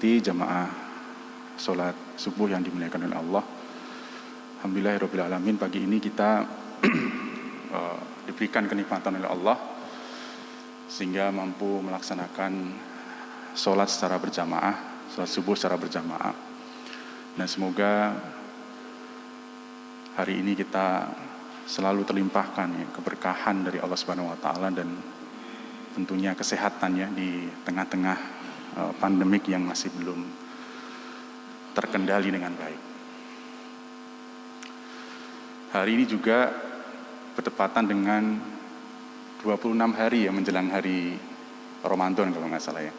hormati jamaah sholat subuh yang dimuliakan oleh Allah. Alhamdulillahirabbil alamin, pagi ini kita diberikan kenikmatan oleh Allah sehingga mampu melaksanakan sholat secara berjamaah, sholat subuh secara berjamaah. Dan semoga hari ini kita selalu terlimpahkan ya, keberkahan dari Allah Subhanahu wa taala dan tentunya kesehatannya di tengah-tengah pandemik yang masih belum terkendali dengan baik. Hari ini juga bertepatan dengan 26 hari ya menjelang hari Ramadan kalau nggak salah ya.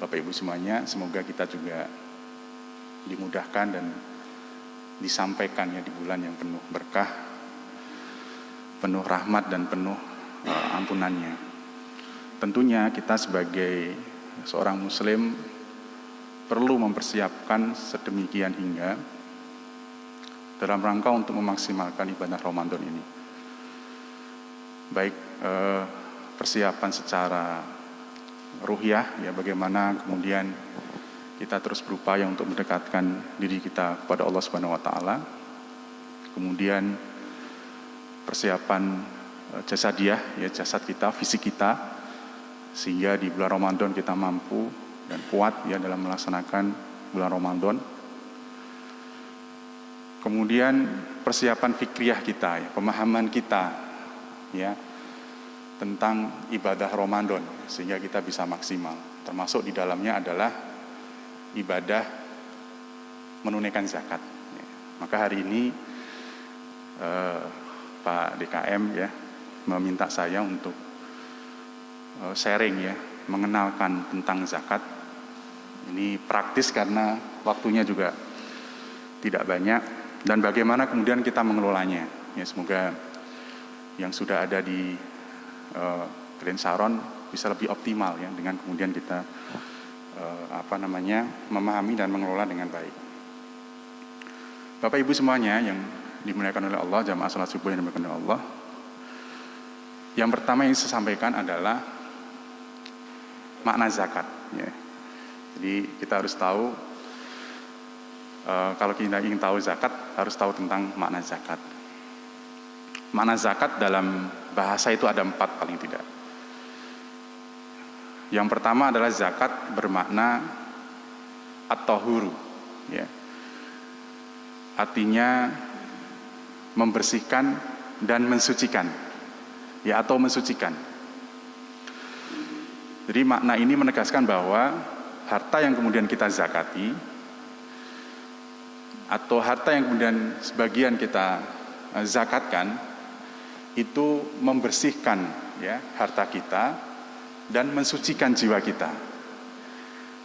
Bapak Ibu semuanya, semoga kita juga dimudahkan dan disampaikan ya di bulan yang penuh berkah, penuh rahmat dan penuh ampunannya. Tentunya kita sebagai seorang muslim perlu mempersiapkan sedemikian hingga dalam rangka untuk memaksimalkan ibadah Ramadan ini. Baik persiapan secara ruhiyah ya, bagaimana kemudian kita terus berupaya untuk mendekatkan diri kita kepada Allah Subhanahu wa taala. Kemudian persiapan jasadiah ya, jasad kita, fisik kita, sehingga di bulan Ramadan kita mampu dan kuat ya dalam melaksanakan bulan Ramadan. Kemudian persiapan fikriyah kita ya, pemahaman kita ya tentang ibadah Ramadan sehingga kita bisa maksimal. Termasuk di dalamnya adalah ibadah menunaikan zakat. Ya. Maka hari ini Pak DKM ya meminta saya untuk sharing ya, mengenalkan tentang zakat. Ini praktis karena waktunya juga tidak banyak dan bagaimana kemudian kita mengelolanya. Ya, semoga yang sudah ada di Grand Saron bisa lebih optimal ya dengan kemudian kita memahami dan mengelola dengan baik. Bapak Ibu semuanya yang dimuliakan oleh Allah, jamaah salat subuh yang dimuliakan oleh Allah. Yang pertama yang saya sampaikan adalah makna zakat. Ya. Jadi kita harus tahu, kalau kita ingin tahu zakat, harus tahu tentang makna zakat. Makna zakat dalam bahasa itu ada 4 paling tidak. Yang pertama adalah zakat bermakna at-tahuru. Ya. Artinya membersihkan dan mensucikan. Ya, atau mensucikan. Jadi makna ini menegaskan bahwa harta yang kemudian kita zakati atau harta yang kemudian sebagian kita zakatkan itu membersihkan ya harta kita dan mensucikan jiwa kita.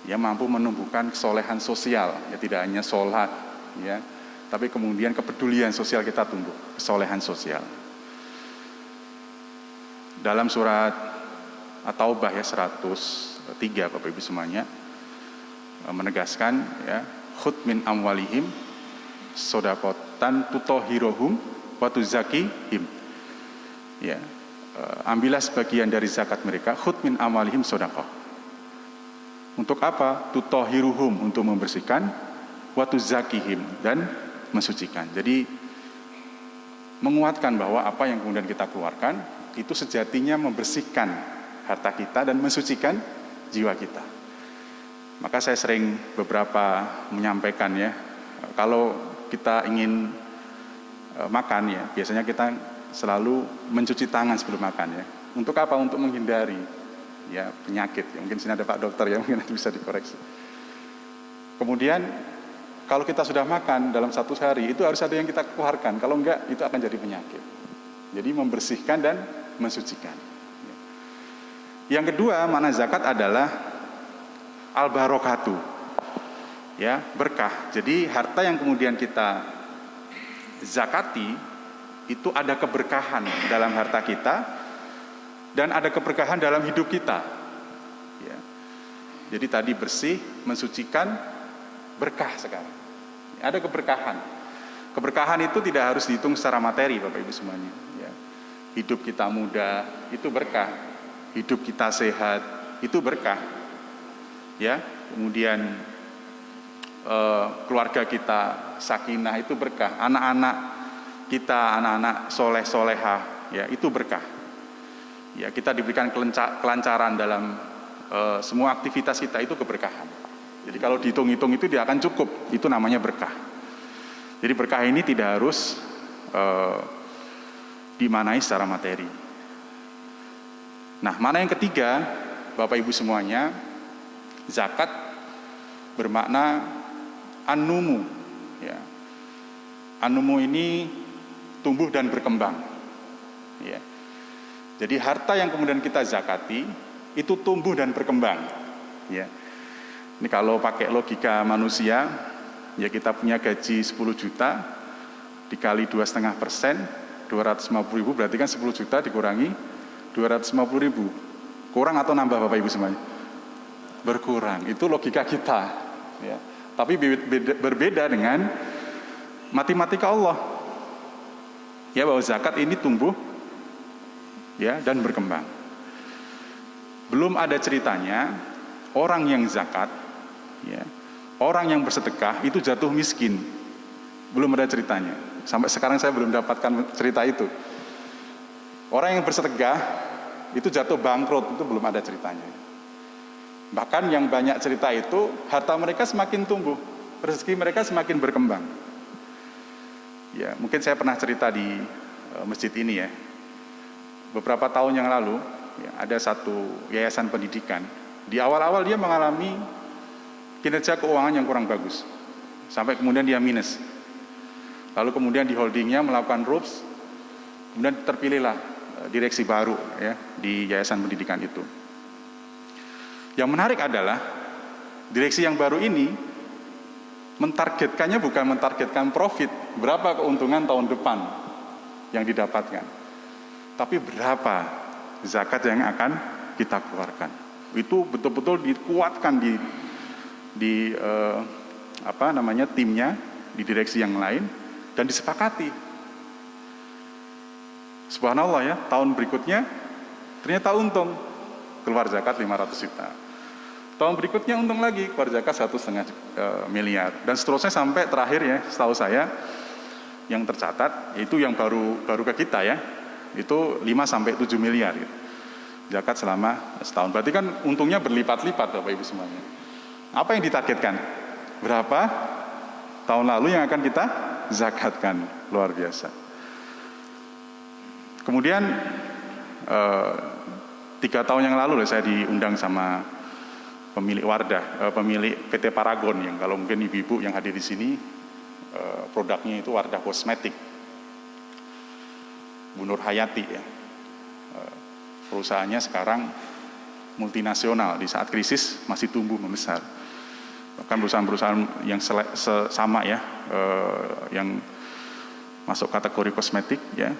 Ya, mampu menumbuhkan kesolehan sosial, ya tidak hanya sholat ya, tapi kemudian kepedulian sosial kita tumbuh, kesolehan sosial. Dalam surat At-Taubah ya 103 Bapak Ibu semuanya menegaskan ya, khudh min amwalihim shadaqatan tutahhiruhum wa tuzakkihim. Ya, ambillah sebagian dari zakat mereka, khudh min amwalihim shadaqah. Untuk apa? Tutahhiruhum, untuk membersihkan, wa tuzakkihim, dan mensucikan. Jadi menguatkan bahwa apa yang kemudian kita keluarkan itu sejatinya membersihkan harta kita dan mensucikan jiwa kita. Maka saya sering beberapa menyampaikan ya, kalau kita ingin makan ya, biasanya kita selalu mencuci tangan sebelum makan ya. Untuk apa? Untuk menghindari ya penyakit. Ya, mungkin sini ada Pak Dokter ya, mungkin nanti bisa dikoreksi. Kemudian kalau kita sudah makan dalam 1 hari itu harus ada yang kita keluarkan. Kalau enggak itu akan jadi penyakit. Jadi membersihkan dan mensucikan. Yang kedua, makna zakat adalah al-barakatu. Ya, berkah. Jadi harta yang kemudian kita zakati itu ada keberkahan dalam harta kita dan ada keberkahan dalam hidup kita. Ya. Jadi tadi bersih, mensucikan, berkah sekarang. Ada keberkahan. Keberkahan itu tidak harus dihitung secara materi, Bapak Ibu semuanya. Ya. Hidup kita mudah, itu berkah. Hidup kita sehat, itu berkah. Ya, kemudian keluarga kita sakinah, itu berkah. Anak-anak kita, anak-anak soleh soleha, ya itu berkah. Ya kita diberikan kelancaran dalam semua aktivitas kita, itu keberkahan. Jadi kalau dihitung-hitung itu dia akan cukup, itu namanya berkah. Jadi berkah ini tidak harus dimanai secara materi. Nah, mana yang ketiga, Bapak Ibu semuanya, zakat bermakna an-numu. Ya. An-numu ini tumbuh dan berkembang. Ya. Jadi harta yang kemudian kita zakati itu tumbuh dan berkembang. Ya. Ini kalau pakai logika manusia, ya kita punya gaji 10 juta dikali 2,5%, 250.000, berarti kan 10 juta dikurangi 250.000. Kurang atau nambah Bapak Ibu semuanya? Berkurang. Itu logika kita. Ya. Tapi berbeda dengan matematika Allah. Ya, bahwa zakat ini tumbuh ya dan berkembang. Belum ada ceritanya orang yang zakat, ya, orang yang bersedekah itu jatuh miskin. Belum ada ceritanya. Sampai sekarang saya belum dapatkan cerita itu. Orang yang bersedekah itu jatuh bangkrut, itu belum ada ceritanya. Bahkan yang banyak cerita itu harta mereka semakin tumbuh, rezeki mereka semakin berkembang. Ya, mungkin saya pernah cerita di masjid ini ya. Beberapa tahun yang lalu, ya, ada satu yayasan pendidikan. Di awal-awal dia mengalami kinerja keuangan yang kurang bagus, sampai kemudian dia minus. Lalu kemudian di holdingnya melakukan RUPS, kemudian terpilihlah direksi baru ya di yayasan pendidikan itu. Yang menarik adalah direksi yang baru ini mentargetkannya bukan mentargetkan profit, berapa keuntungan tahun depan yang didapatkan, tapi berapa zakat yang akan kita keluarkan. Itu betul-betul dikuatkan di timnya, di direksi yang lain, dan disepakati. Subhanallah ya, tahun berikutnya ternyata untung, keluar zakat 500 juta. Tahun berikutnya untung lagi, keluar zakat 1,5 miliar, dan seterusnya sampai terakhir ya, setahu saya yang tercatat itu yang baru ke kita ya, itu 5-7 miliar gitu. Zakat selama setahun. Berarti kan untungnya berlipat-lipat Bapak Ibu semuanya. Apa yang ditargetkan? Berapa tahun lalu yang akan kita zakatkan? Luar biasa. Kemudian 3 tahun yang lalu saya diundang sama pemilik Wardah, pemilik PT Paragon, yang kalau mungkin ibu-ibu yang hadir di sini, produknya itu Wardah Kosmetik, Bu Nur Hayati ya. Perusahaannya sekarang multinasional, di saat krisis masih tumbuh membesar. Bahkan perusahaan-perusahaan yang sama ya, yang masuk kategori kosmetik ya,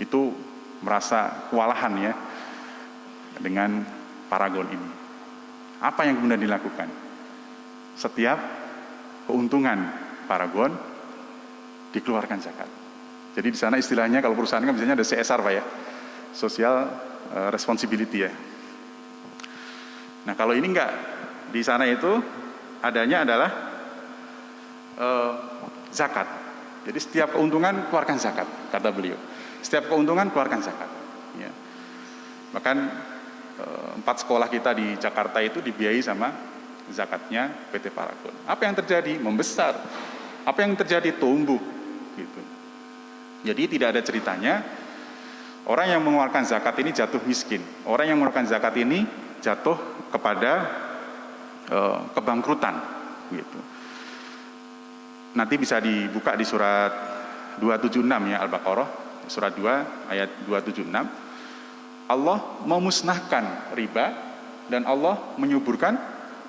itu merasa kewalahan ya dengan Paragon ini. Apa yang kemudian dilakukan? Setiap keuntungan Paragon dikeluarkan zakat. Jadi di sana istilahnya kalau perusahaan kan biasanya ada CSR Pak ya, social responsibility ya. Nah kalau ini enggak, di sana itu adanya adalah zakat. Jadi setiap keuntungan keluarkan zakat, kata beliau. Setiap keuntungan keluarkan zakat. Ya. Bahkan 4 sekolah kita di Jakarta itu dibiayai sama zakatnya PT Paragon. Apa yang terjadi? Membesar. Apa yang terjadi? Tumbuh. Gitu. Jadi tidak ada ceritanya orang yang mengeluarkan zakat ini jatuh miskin. Orang yang mengeluarkan zakat ini jatuh kepada kebangkrutan. Gitu. Nanti bisa dibuka di surat 276 ya, Al-Baqarah, surat 2 ayat 276. Allah memusnahkan riba dan Allah menyuburkan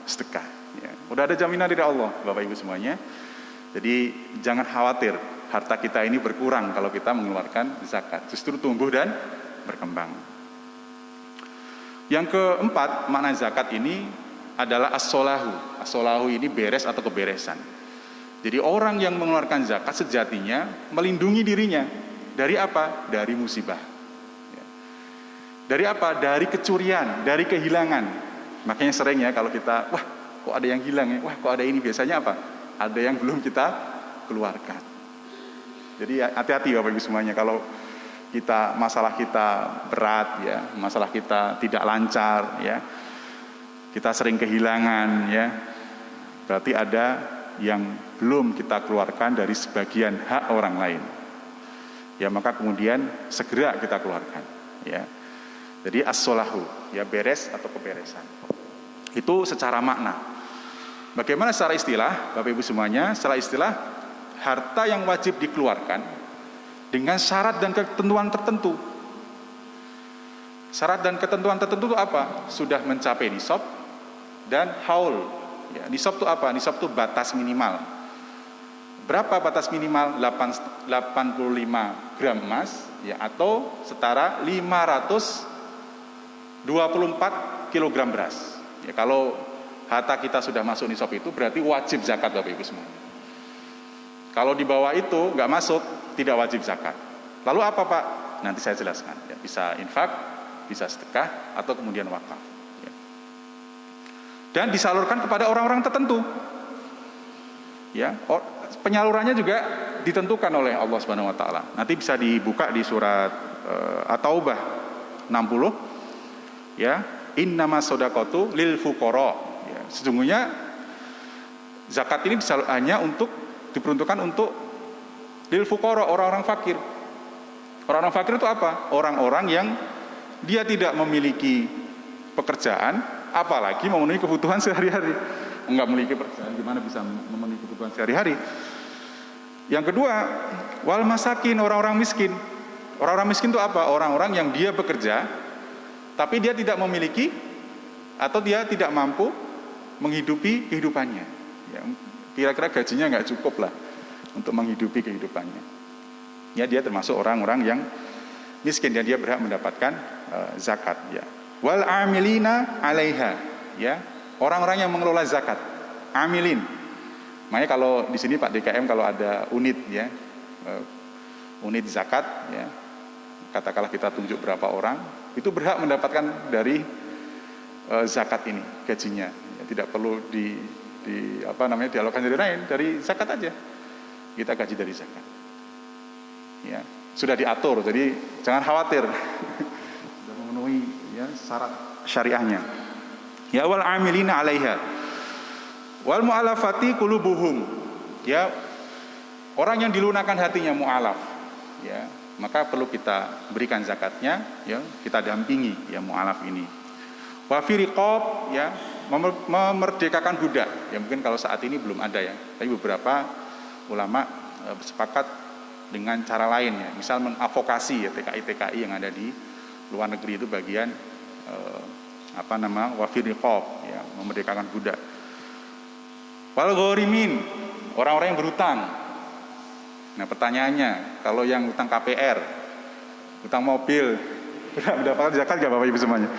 sedekah. Ya. Udah ada jaminan dari Allah, Bapak Ibu semuanya. Jadi jangan khawatir harta kita ini berkurang kalau kita mengeluarkan zakat. Justru tumbuh dan berkembang. Yang keempat, makna zakat ini adalah as-solahu. As-solahu ini beres atau keberesan. Jadi orang yang mengeluarkan zakat sejatinya melindungi dirinya. Dari apa? Dari musibah. Dari apa? Dari kecurian, dari kehilangan. Makanya sering ya kalau kita, wah kok ada yang hilang ya, wah kok ada ini, biasanya apa? Ada yang belum kita keluarkan. Jadi hati-hati Bapak Ibu semuanya, kalau masalah kita berat ya, masalah kita tidak lancar ya, kita sering kehilangan ya, berarti ada yang belum kita keluarkan dari sebagian hak orang lain. Ya, maka kemudian segera kita keluarkan ya. Jadi as-solahu, ya beres atau keberesan. Itu secara makna. Bagaimana secara istilah, Bapak Ibu semuanya? Secara istilah, harta yang wajib dikeluarkan dengan syarat dan ketentuan tertentu. Syarat dan ketentuan tertentu itu apa? Sudah mencapai nisab dan haul. Ya, nisab itu apa? Nisab itu batas minimal. Berapa batas minimal? 85 gram emas ya, atau setara 524 kilogram beras. Ya, kalau harta kita sudah masuk nisab itu berarti wajib zakat Bapak Ibu semua. Kalau di bawah itu nggak masuk, tidak wajib zakat. Lalu apa Pak? Nanti saya jelaskan. Ya, bisa infak, bisa sedekah, atau kemudian wakaf. Ya. Dan disalurkan kepada orang-orang tertentu. Ya, penyalurannya juga ditentukan oleh Allah Subhanahu Wa Taala. Nanti bisa dibuka di surat At-Taubah 60. Ya, innamas shadaqatu lil fuqara. Ya, sesungguhnya zakat ini hanya diperuntukkan untuk lil fuqara, orang-orang fakir. Orang-orang fakir itu apa? Orang-orang yang dia tidak memiliki pekerjaan, apalagi memenuhi kebutuhan sehari-hari. Enggak memiliki pekerjaan, gimana bisa memenuhi kebutuhan sehari-hari? Yang kedua, wal masakin, orang-orang miskin. Orang-orang miskin itu apa? Orang-orang yang dia bekerja, tapi dia tidak memiliki atau dia tidak mampu menghidupi kehidupannya. Ya, kira-kira gajinya nggak cukup lah untuk menghidupi kehidupannya. Ya, dia termasuk orang-orang yang miskin dan dia berhak mendapatkan zakat. Ya. Wal amilina 'alaiha, ya, orang-orang yang mengelola zakat, amilin. Makanya kalau di sini Pak DKM kalau ada unit ya, unit zakat ya, katakanlah kita tunjuk berapa orang, itu berhak mendapatkan dari zakat ini gajinya. Ya, tidak perlu dialokkan dari lain, dari zakat aja. Kita gaji dari zakat. Ya, sudah diatur, jadi jangan khawatir. Sudah memenuhi ya syarat syariahnya. Ya, wal amilina 'alaiha wal mu'alafati qulubuhum, ya, orang yang dilunakkan hatinya, mu'alaf ya, maka perlu kita berikan zakatnya ya, kita dampingi ya mu'alaf ini. Wa fi riqab, ya, memerdekakan budak ya, mungkin kalau saat ini belum ada ya, tapi beberapa ulama sepakat dengan cara lain ya, misal mengadvokasi ya TKI yang ada di luar negeri itu bagian wa fi riqab ya, memerdekakan budak. Wal ghorimin, orang-orang yang berhutang. Nah, pertanyaannya, kalau yang hutang KPR, hutang mobil, mendapatkan zakat nggak Bapak Ibu semuanya?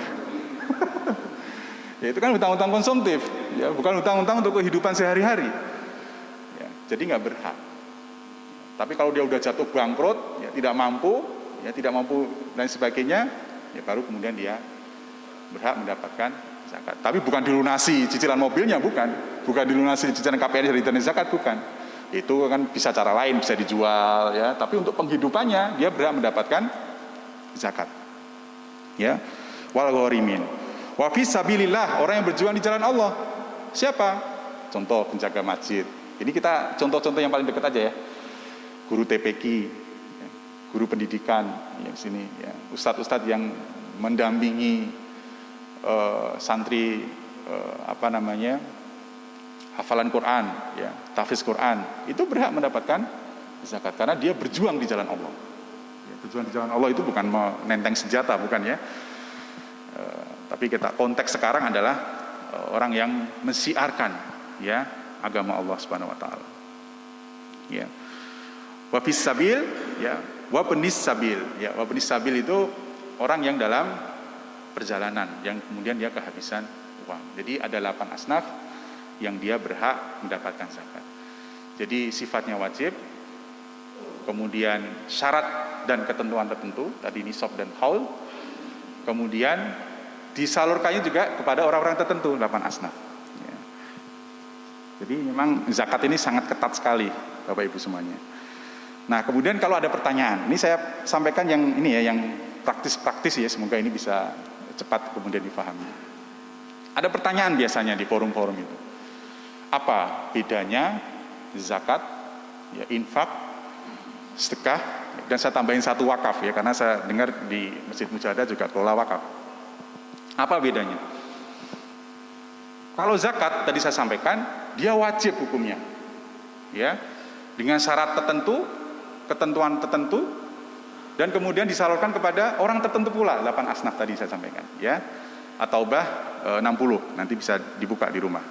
Ya, itu kan hutang-hutang konsumtif, ya, bukan hutang-hutang untuk kehidupan sehari-hari. Ya, jadi nggak berhak. Tapi kalau dia udah jatuh bangkrut, ya, tidak mampu dan sebagainya, ya baru kemudian dia berhak mendapatkan zakat. Tapi bukan dilunasi cicilan mobilnya, bukan dilunasi cicilan KPR dari dana zakat, bukan. Itu kan bisa cara lain, bisa dijual ya, tapi untuk penghidupannya dia berhak mendapatkan zakat. Ya. Wal ghorimin. Wa fi sabilillah, orang yang berjuang di jalan Allah. Siapa? Contoh penjaga masjid. Ini kita contoh-contoh yang paling dekat aja ya. Guru TPQ, ya, guru pendidikan yang sini ya, ustadz-ustadz yang mendampingi santri hafalan Quran ya, tahfiz Quran, itu berhak mendapatkan zakat karena dia berjuang di jalan Allah. Ya, berjuang di jalan Allah itu bukan menenteng senjata, bukan ya. Tapi konteks sekarang adalah orang yang mensiarkan ya agama Allah Subhanahu wa taala. Ya. Wa fis sabil ya, wa benis sabil ya, wa benis sabil itu orang yang dalam perjalanan yang kemudian dia kehabisan uang. Jadi ada 8 asnaf yang dia berhak mendapatkan zakat. Jadi sifatnya wajib, kemudian syarat dan ketentuan tertentu, tadi nisab dan haul, kemudian disalurkannya juga kepada orang-orang tertentu, 8 asnaf. Ya. Jadi memang zakat ini sangat ketat sekali, Bapak Ibu semuanya. Nah, kemudian kalau ada pertanyaan, ini saya sampaikan yang ini ya, yang praktis-praktis ya, semoga ini bisa cepat kemudian dipahami. Ada pertanyaan biasanya di forum-forum itu. Apa bedanya zakat, ya, infak, sedekah, dan saya tambahin satu wakaf ya, karena saya dengar di Masjid Mujahadah juga kelola wakaf. Apa bedanya? Kalau zakat tadi saya sampaikan, dia wajib hukumnya. Ya, dengan syarat tertentu, ketentuan tertentu, dan kemudian disalurkan kepada orang tertentu pula, 8 asnaf tadi saya sampaikan, ya. At-Taubah 60, nanti bisa dibuka di rumah.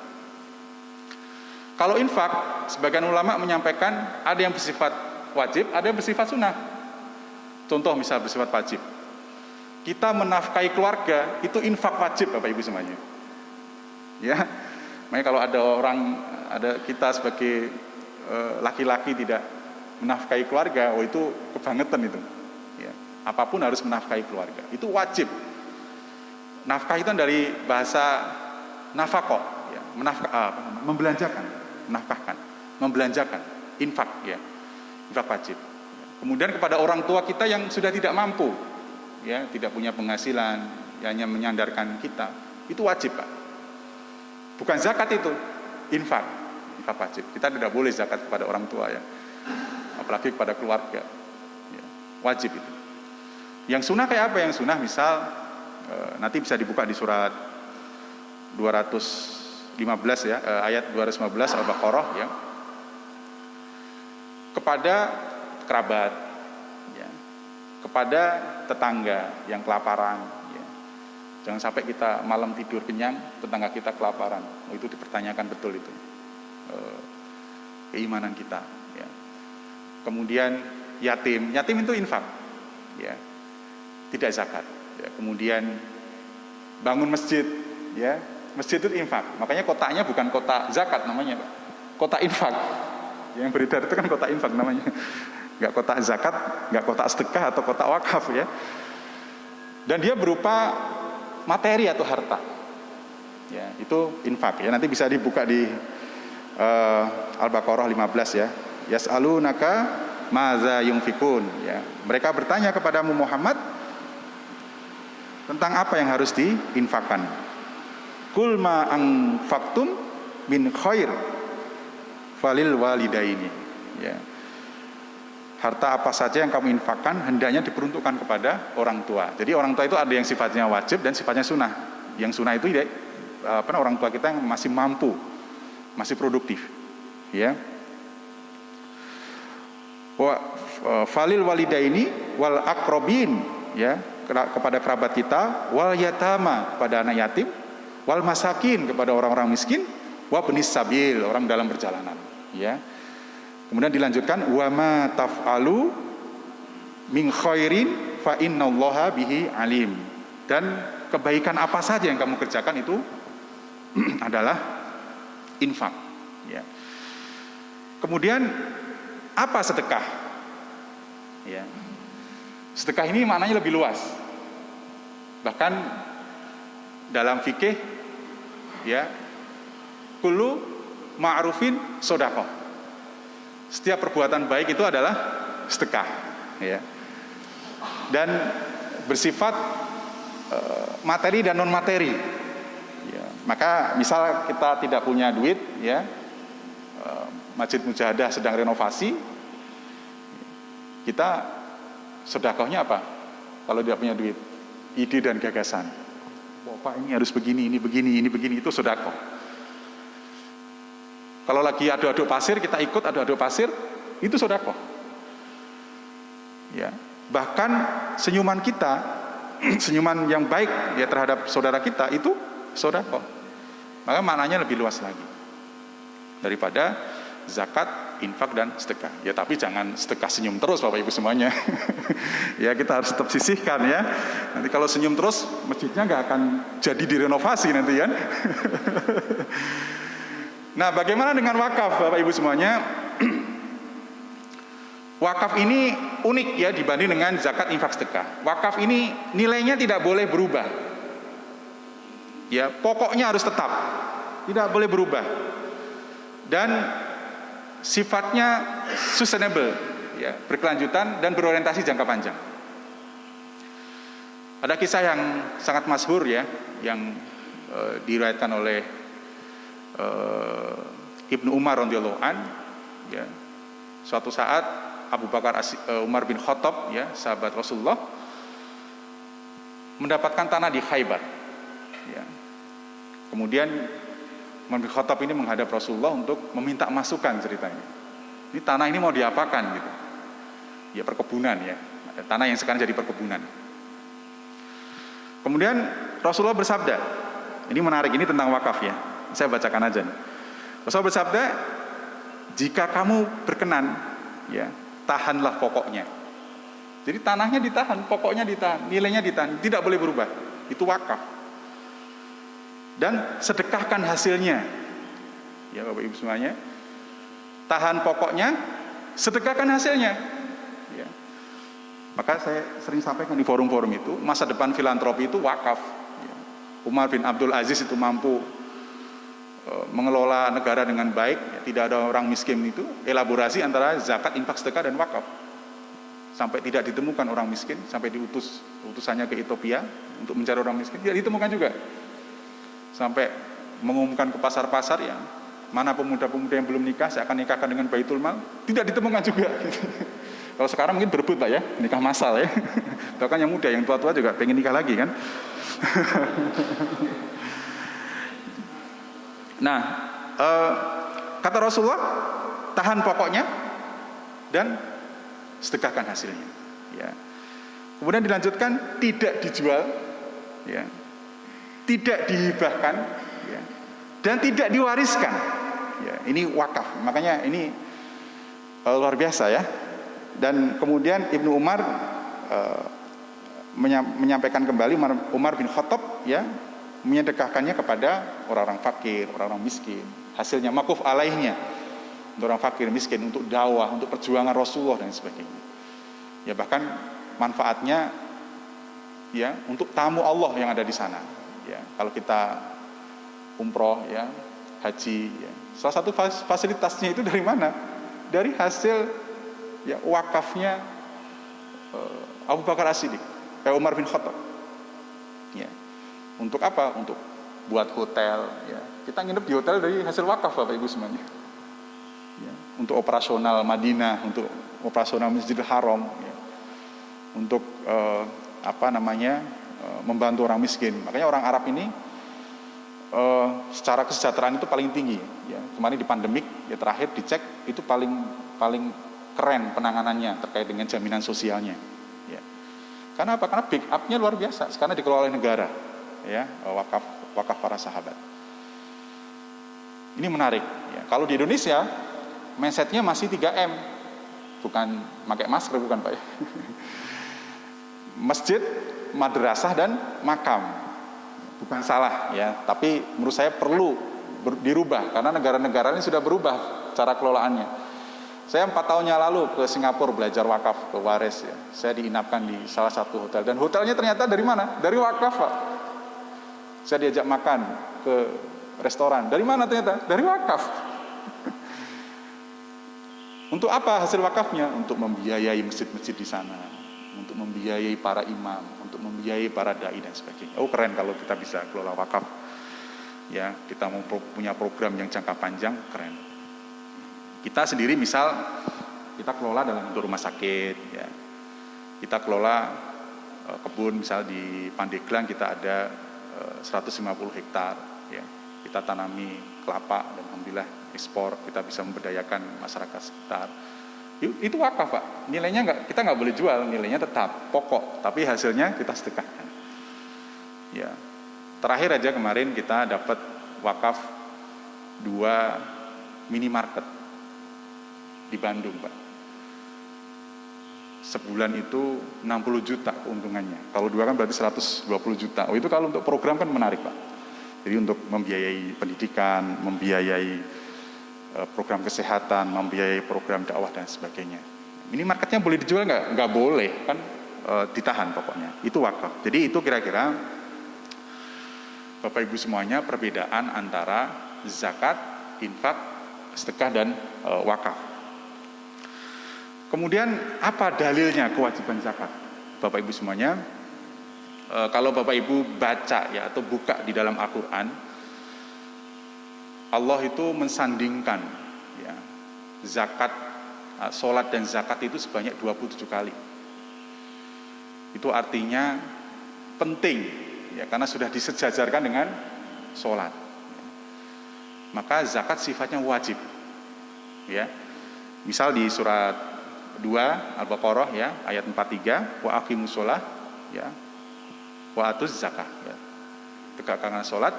Kalau infak, sebagian ulama menyampaikan ada yang bersifat wajib, ada yang bersifat sunnah. Contoh misal bersifat wajib. Kita menafkahi keluarga, itu infak wajib Bapak Ibu semuanya. Ya, makanya kalau ada kita sebagai laki-laki tidak menafkahi keluarga, itu kebangetan itu. Ya, apapun harus menafkahi keluarga, itu wajib. Nafkah itu dari bahasa nafkah, ya, membelanjakan, menafkahkan, membelanjakan, infak, ya, infak wajib. Kemudian kepada orang tua kita yang sudah tidak mampu, ya, tidak punya penghasilan, hanya menyandarkan kita, itu wajib, Pak. Bukan zakat itu, infak wajib. Kita tidak boleh zakat kepada orang tua, ya, apalagi kepada keluarga, ya, wajib itu. Yang sunnah kayak apa? Yang sunnah misal nanti bisa dibuka di surat 215 ya, ayat 215 Al-Baqarah ya. Kepada kerabat, ya, kepada tetangga yang kelaparan, ya. Jangan sampai kita malam tidur kenyang, tetangga kita kelaparan. Itu dipertanyakan betul itu keimanan kita. Ya. Kemudian yatim itu infak, ya, tidak zakat. Ya, kemudian bangun masjid, ya, masjid itu infak. Makanya kotaknya bukan kotak zakat namanya, Pak. Kotak infak. Yang beredar itu kan kotak infak namanya. Enggak kotak zakat, enggak kotak sedekah atau kotak wakaf, ya. Dan dia berupa materi atau harta. Ya, itu infak, ya. Nanti bisa dibuka di Al-Baqarah 15 ya. Yas'alunaka maza yunfikun, ya. Mereka bertanya kepadamu Muhammad tentang apa yang harus diinfakkan. Kul ma anfaqtum min khair falil walidaini, ya. Harta apa saja yang kamu infakkan hendaknya diperuntukkan kepada orang tua. Jadi orang tua itu ada yang sifatnya wajib dan sifatnya sunnah. Yang sunnah itu orang tua kita yang masih mampu, masih produktif, ya. Falil walidaini wal aqrabin, ya, kepada kerabat kita, wal yatama kepada anak yatim, wal masakin kepada orang-orang miskin, wa benis sabil orang dalam perjalanan, ya. Kemudian dilanjutkan wa ma taf'alu min khairin fa innallaha bihi alim. Dan kebaikan apa saja yang kamu kerjakan itu adalah infak, ya. Kemudian apa sedekah? Ya. Sedekah ini maknanya lebih luas. Bahkan dalam fikih, ya, kullu ma'rufin shadaqah. Setiap perbuatan baik itu adalah sedekah, ya. Dan bersifat materi dan non materi. Ya. Maka misal kita tidak punya duit, ya, Masjid Mujahadah sedang renovasi, kita sedekahnya apa? Kalau tidak punya duit, ide dan gagasan. Pak, ini harus begini, ini begini, ini begini, itu sedekah. Kalau lagi aduk-aduk pasir, kita ikut aduk-aduk pasir, itu sedekah. Ya, bahkan senyuman kita, senyuman yang baik ya terhadap saudara kita itu sedekah. Maka maknanya lebih luas lagi daripada zakat, infak dan sedekah. Ya, tapi jangan sedekah senyum terus Bapak Ibu semuanya. Ya, kita harus tetap sisihkan, ya. Nanti kalau senyum terus, masjidnya nggak akan jadi direnovasi nanti, kan. Nah, bagaimana dengan wakaf Bapak Ibu semuanya? Wakaf ini unik, ya, dibanding dengan zakat, infak, sedekah. Wakaf ini nilainya tidak boleh berubah. Ya, pokoknya harus tetap, tidak boleh berubah. dan sifatnya sustainable, ya, berkelanjutan dan berorientasi jangka panjang. Ada kisah yang sangat masyhur ya, yang diriwayatkan oleh Ibnu Umar radhiyallahu an, ya. Suatu saat Umar bin Khattab, ya, sahabat Rasulullah, mendapatkan tanah di Khaybar. Ya. Kemudian Umar bin Khattab ini menghadap Rasulullah untuk meminta masukan ceritanya. Ini tanah ini mau diapakan gitu? Ya perkebunan ya, tanah yang sekarang jadi perkebunan. Kemudian Rasulullah bersabda, ini menarik, ini tentang wakaf ya. Saya bacakan aja nih. Rasulullah bersabda, jika kamu berkenan, ya tahanlah pokoknya. Jadi tanahnya ditahan, pokoknya ditahan, nilainya ditahan, tidak boleh berubah. Itu wakaf. Dan sedekahkan hasilnya. Ya Bapak Ibu semuanya, tahan pokoknya, sedekahkan hasilnya. Ya. Maka saya sering sampaikan di forum-forum itu, masa depan filantropi itu wakaf. Ya. Umar bin Abdul Aziz itu mampu mengelola negara dengan baik, ya, tidak ada orang miskin itu, elaborasi antara zakat, infak, sedekah dan wakaf. Sampai tidak ditemukan orang miskin, sampai utusannya ke Ethiopia untuk mencari orang miskin, tidak ditemukan juga. Sampai mengumumkan ke pasar-pasar, ya, mana pemuda-pemuda yang belum nikah, saya akan nikahkan dengan Baitul Mal, tidak ditemukan juga. Kalau sekarang mungkin berebut lah ya, nikah massal ya. Bahkan yang muda, yang tua-tua juga pengen nikah lagi kan. Nah, kata Rasulullah, tahan pokoknya dan sedekahkan hasilnya. Ya. Kemudian dilanjutkan, tidak dijual, ya, tidak dihibahkan, ya, dan tidak diwariskan. Ya, ini wakaf. Makanya ini luar biasa ya. Dan kemudian Ibnu Umar menyampaikan kembali, Umar bin Khattab, ya, menyedekahkannya kepada orang-orang fakir, orang-orang miskin. Hasilnya makuf alaihnya untuk orang fakir, miskin, untuk dakwah, untuk perjuangan Rasulullah dan sebagainya. Ya bahkan manfaatnya, ya, untuk tamu Allah yang ada di sana. Ya, kalau kita umroh, ya, haji, ya, salah satu fasilitasnya itu dari mana? Dari hasil, ya, wakafnya Abu Bakar As-Siddiq, Umar bin Khattab. Ya. Untuk apa? Untuk buat hotel, ya. Kita nginep di hotel dari hasil wakaf Bapak Ibu semuanya. Ya. Untuk operasional Madinah, untuk operasional Masjidil Haram, ya. Untuk membantu orang miskin. Makanya orang Arab ini secara kesejahteraan itu paling tinggi. Ya. Kemarin di pandemik, ya, terakhir dicek itu paling keren penanganannya terkait dengan jaminan sosialnya. Ya. Karena apa? Karena big up-nya luar biasa. Sekarang dikelola oleh negara, ya, wakaf para sahabat. Ini menarik. Ya. Kalau di Indonesia, mindset-nya masih 3M, bukan pakai masker, bukan Pak. Masjid, madrasah dan makam. Bukan salah, ya. Tapi menurut saya perlu dirubah karena negara-negara ini sudah berubah cara kelolaannya. Saya 4 tahun yang lalu ke Singapura belajar wakaf, ke Wares, ya. Saya diinapkan di salah satu hotel, dan hotelnya ternyata dari mana? Dari wakaf, Pak. Saya diajak makan ke restoran, dari mana ternyata? Dari wakaf. Untuk apa hasil wakafnya? Untuk membiayai masjid-masjid di sana, untuk membiayai para imam, untuk membiayai para dai dan sebagainya. Oh, keren kalau kita bisa kelola wakaf. Ya, kita mau punya program yang jangka panjang, keren. Kita sendiri misal, kita kelola dalam bentuk rumah sakit, ya. Kita kelola kebun, misal di Pandeglang kita ada 150 hektar, ya. Kita tanami kelapa dan alhamdulillah ekspor, kita bisa memberdayakan masyarakat sekitar. Itu wakaf, Pak. Nilainya kita nggak boleh jual, nilainya tetap pokok, tapi hasilnya kita sedekahkan. Ya. Terakhir aja kemarin kita dapat wakaf 2 minimarket di Bandung, Pak. Sebulan itu 60 juta keuntungannya. Kalau 2 kan berarti 120 juta. Oh, itu kalau untuk program kan menarik, Pak. Jadi untuk membiayai pendidikan, membiayai program kesehatan, membiayai program dakwah dan sebagainya. Minimarketnya boleh dijual nggak? Nggak boleh, kan ditahan pokoknya. Itu wakaf. Jadi itu kira-kira Bapak Ibu semuanya perbedaan antara zakat, infak, sedekah dan wakaf. Kemudian apa dalilnya kewajiban zakat? Bapak Ibu semuanya, kalau Bapak Ibu baca ya atau buka di dalam Al-Qur'an, Allah itu mensandingkan ya, zakat, sholat dan zakat itu sebanyak 27 kali. Itu artinya penting ya, karena sudah disejajarkan dengan sholat. Maka zakat sifatnya wajib. Ya. Misal di surat 2 Al-Baqarah ya, ayat 43, wa aqimus shalah ya, wa atuz zakah ya. Tegakkanlah sholat,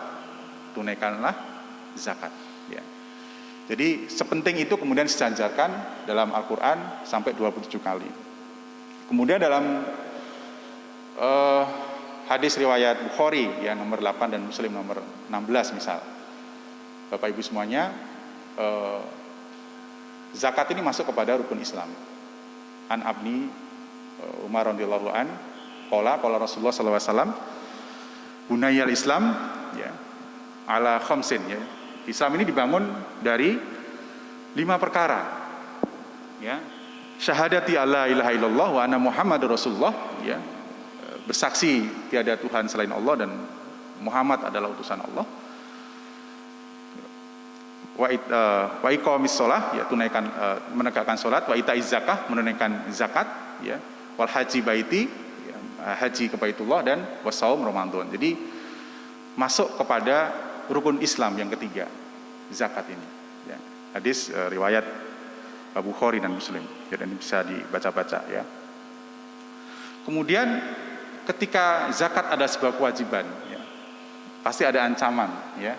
tunaikanlah zakat ya. Jadi sepenting itu kemudian disejajarkan dalam Al-Qur'an sampai 27 kali. Kemudian dalam hadis riwayat Bukhari ya nomor 8 dan Muslim nomor 16 misal, Bapak Ibu semuanya, zakat ini masuk kepada rukun Islam. An Abni Umar radhiyallahu an, qala Rasulullah sallallahu alaihi wasallam, bunayal Islam ya ala khamsin ya. Islam ini dibangun dari 5 perkara. Ya. Syahadati alla ilaha illallah wa anna Muhammadar Rasulullah ya. Bersaksi tiada Tuhan selain Allah dan Muhammad adalah utusan Allah. Wa iqamis shalah ya, tunaikan menegakkan salat, wa itaiz zakah, menunaikan zakat ya, wal haji baiti ya, haji ke Baitullah, dan wasaum Ramadan. Jadi masuk kepada rukun Islam yang ketiga, zakat ini ya. Hadis riwayat Bukhari dan Muslim ya, dan bisa dibaca-baca ya. Kemudian ketika zakat ada sebuah kewajiban ya, pasti ada ancaman ya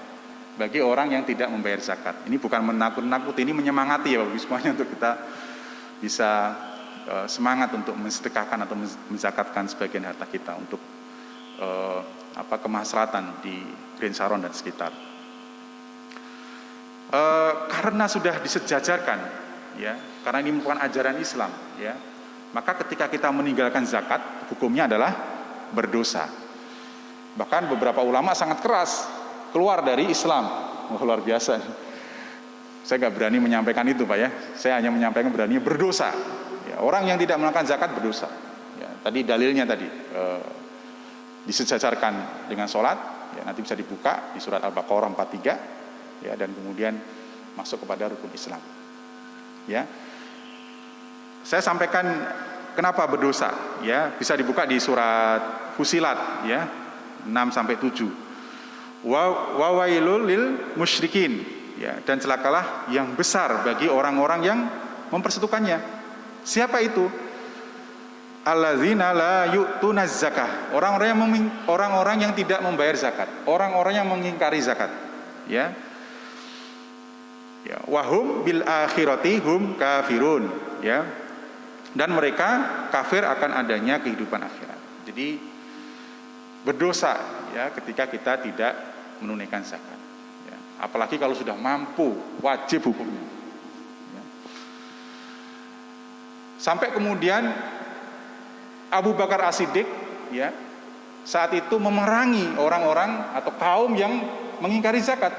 bagi orang yang tidak membayar zakat. Ini bukan menakut-nakuti, ini menyemangati ya Bapak Ibu semuanya, untuk kita bisa semangat untuk mensedekahkan atau menzakatkan sebagian harta kita untuk kemaslahatan di Green Saron dan sekitar. Karena sudah disejajarkan ya, karena ini merupakan ajaran Islam ya, maka ketika kita meninggalkan zakat, hukumnya adalah berdosa. Bahkan beberapa ulama sangat keras, keluar dari Islam. Luar biasa. Saya nggak berani menyampaikan itu Pak ya. Saya hanya menyampaikan berani berdosa ya, orang yang tidak melakukan zakat berdosa ya. Tadi dalilnya tadi disejajarkan dengan sholat ya, nanti bisa dibuka di surat Al-Baqarah 43 ya, dan kemudian masuk kepada rukun Islam ya. Saya sampaikan kenapa berdosa ya, bisa dibuka di surat Fusilat ya 6-7. Wa wailul lil musyrikin ya, dan celakalah yang besar bagi orang-orang yang mempersekutukannya. Siapa itu? Allazina la yu'tunaz zakah. Orang-orang yang tidak membayar zakat, orang-orang yang mengingkari zakat ya. Ya, wahum bil akhirati hum kafirun ya. Dan mereka kafir akan adanya kehidupan akhirat. Jadi berdosa ya ketika kita tidak menunaikan zakat ya. Apalagi kalau sudah mampu, wajib hukumnya ya. Sampai kemudian Abu Bakar As-Siddiq ya saat itu memerangi orang-orang atau kaum yang mengingkari zakat,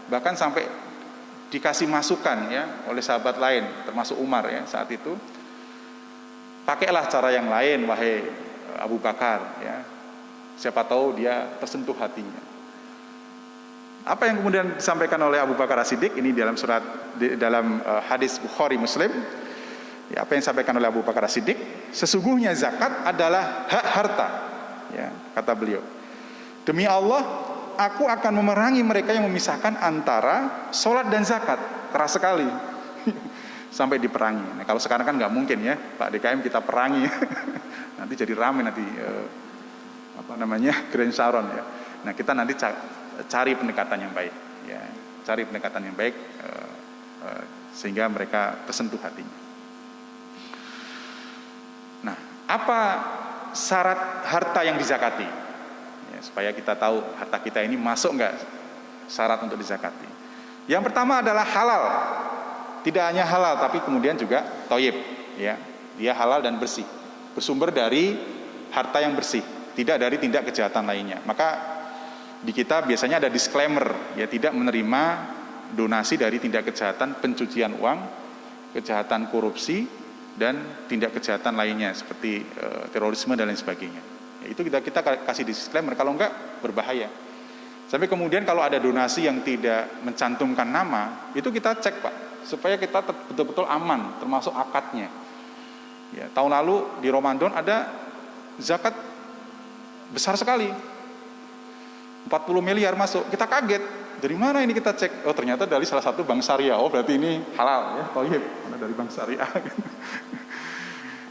bahkan sampai dikasih masukan ya oleh sahabat lain termasuk Umar ya saat itu, pakailah cara yang lain wahai Abu Bakar ya, siapa tahu dia tersentuh hatinya. Apa yang kemudian disampaikan oleh Abu Bakar As-Siddiq ini dalam hadis Bukhari Muslim ya, apa yang disampaikan oleh Abu Bakar As-Siddiq, sesungguhnya zakat adalah hak harta ya, kata beliau, demi Allah aku akan memerangi mereka yang memisahkan antara sholat dan zakat. Keras sekali sampai diperangi. Nah, kalau sekarang kan nggak mungkin ya Pak DKM kita perangi nanti jadi ramai nanti Green Saron ya. Nah kita nanti cari pendekatan yang baik ya, cari pendekatan yang baik sehingga mereka tersentuh hatinya. Nah, apa syarat harta yang dizakati ya, supaya kita tahu harta kita ini masuk nggak syarat untuk dizakati? Yang pertama adalah halal. Tidak hanya halal tapi kemudian juga thayyib ya, dia halal dan bersih, bersumber dari harta yang bersih, tidak dari tindak kejahatan lainnya. Maka di kita biasanya ada disclaimer ya, tidak menerima donasi dari tindak kejahatan pencucian uang, kejahatan korupsi, dan tindak kejahatan lainnya seperti terorisme dan lain sebagainya. Ya, itu kita kasih disclaimer, kalau enggak berbahaya. Sampai kemudian kalau ada donasi yang tidak mencantumkan nama, itu kita cek Pak, supaya kita betul-betul aman, termasuk akadnya. Ya, tahun lalu di Ramadan ada zakat besar sekali, 40 miliar masuk, kita kaget. Dari mana ini kita cek? Oh ternyata dari salah satu bank syariah. Oh berarti ini halal ya, thayyib, karena dari bank syariah.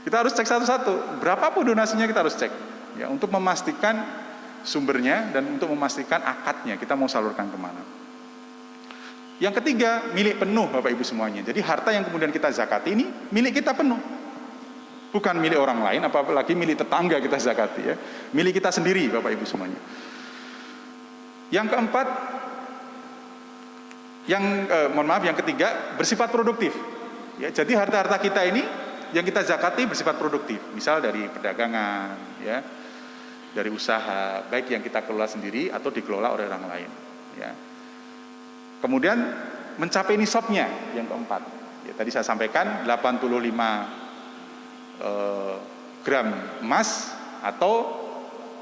Kita harus cek satu-satu. Berapapun donasinya kita harus cek. Ya, untuk memastikan sumbernya dan untuk memastikan akadnya kita mau salurkan kemana. Yang ketiga, milik penuh Bapak Ibu semuanya. Jadi harta yang kemudian kita zakati ini milik kita penuh. Bukan milik orang lain, apalagi milik tetangga kita zakati ya. Milik kita sendiri Bapak Ibu semuanya. Yang keempat, yang ketiga bersifat produktif. Ya, jadi harta-harta kita ini yang kita zakati bersifat produktif. Misal dari perdagangan, ya, dari usaha, baik yang kita kelola sendiri atau dikelola oleh orang lain. Ya. Kemudian mencapai nisabnya yang keempat. Ya, tadi saya sampaikan 85 gram emas atau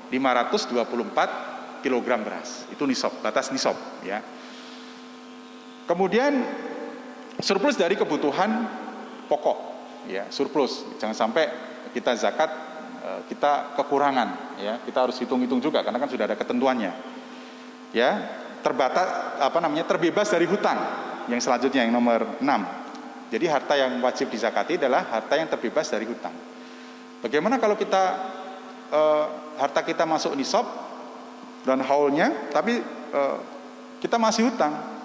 524 kilogram beras. Itu nisab, batas nisab. Ya. Kemudian surplus dari kebutuhan pokok, ya, surplus. Jangan sampai kita zakat kita kekurangan, ya. Kita harus hitung-hitung juga karena kan sudah ada ketentuannya. Ya, terbebas dari hutang. Yang selanjutnya yang nomor 6. Jadi harta yang wajib dizakati adalah harta yang terbebas dari hutang. Bagaimana kalau harta kita masuk nisab dan haulnya, tapi kita masih hutang?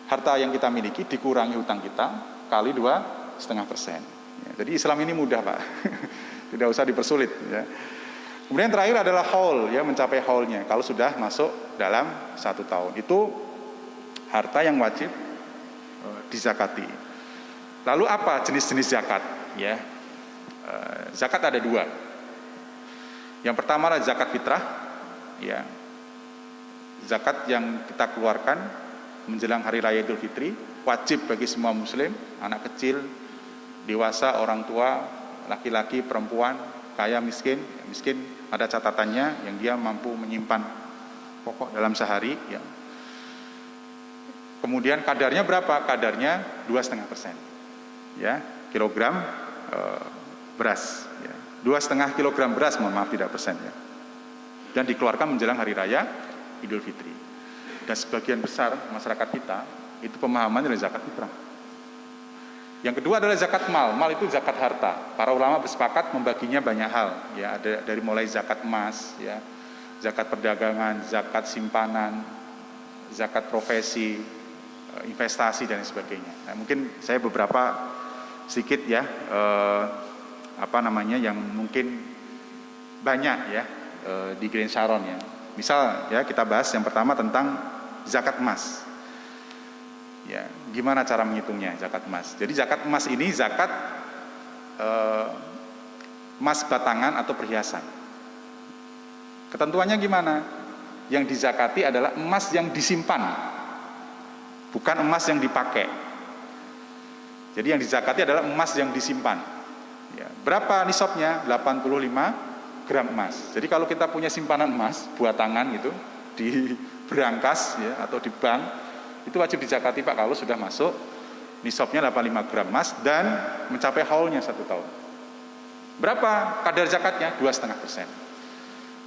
Harta yang kita miliki dikurangi hutang kita kali 2,5%. Ya, jadi Islam ini mudah Pak, tidak usah dipersulit. Ya. Kemudian terakhir adalah haul, ya, mencapai haulnya. Kalau sudah masuk dalam 1 tahun, itu harta yang wajib dizakati. Lalu apa jenis-jenis zakat? Ya, zakat ada 2. Yang pertama adalah zakat fitrah, ya, zakat yang kita keluarkan menjelang Hari Raya Idul Fitri, wajib bagi semua muslim, anak kecil, dewasa, orang tua, laki-laki, perempuan, kaya, miskin. Miskin ada catatannya yang dia mampu menyimpan pokok dalam sehari. Ya. Kemudian kadarnya berapa? Kadarnya 2,5%. Ya, kilogram beras. Ya. 2,5 kilogram beras, mohon maaf tidak persen. Ya. Dan dikeluarkan menjelang Hari Raya Idul Fitri. Dan sebagian besar masyarakat kita itu pemahaman dari zakat fitrah. Yang kedua adalah zakat mal. Mal itu zakat harta. Para ulama bersepakat membaginya banyak hal. Ya, ada dari mulai zakat emas, ya, zakat perdagangan, zakat simpanan, zakat profesi, investasi dan sebagainya. Nah, mungkin saya beberapa sedikit ya, yang mungkin banyak ya di Green Sharon ya. Misal ya kita bahas yang pertama tentang zakat emas. Ya, gimana cara menghitungnya zakat emas? Jadi zakat emas ini zakat emas batangan atau perhiasan. Ketentuannya gimana? Yang dizakati adalah emas yang disimpan, bukan emas yang dipakai. Jadi yang dizakati adalah emas yang disimpan. Ya, berapa nisabnya? 85 gram emas. Jadi kalau kita punya simpanan emas buat tangan gitu di berangkas ya atau di bank, itu wajib dizakati Pak kalau sudah masuk nisabnya 85 gram emas dan mencapai haulnya 1 tahun. Berapa kadar zakatnya? 2,5%.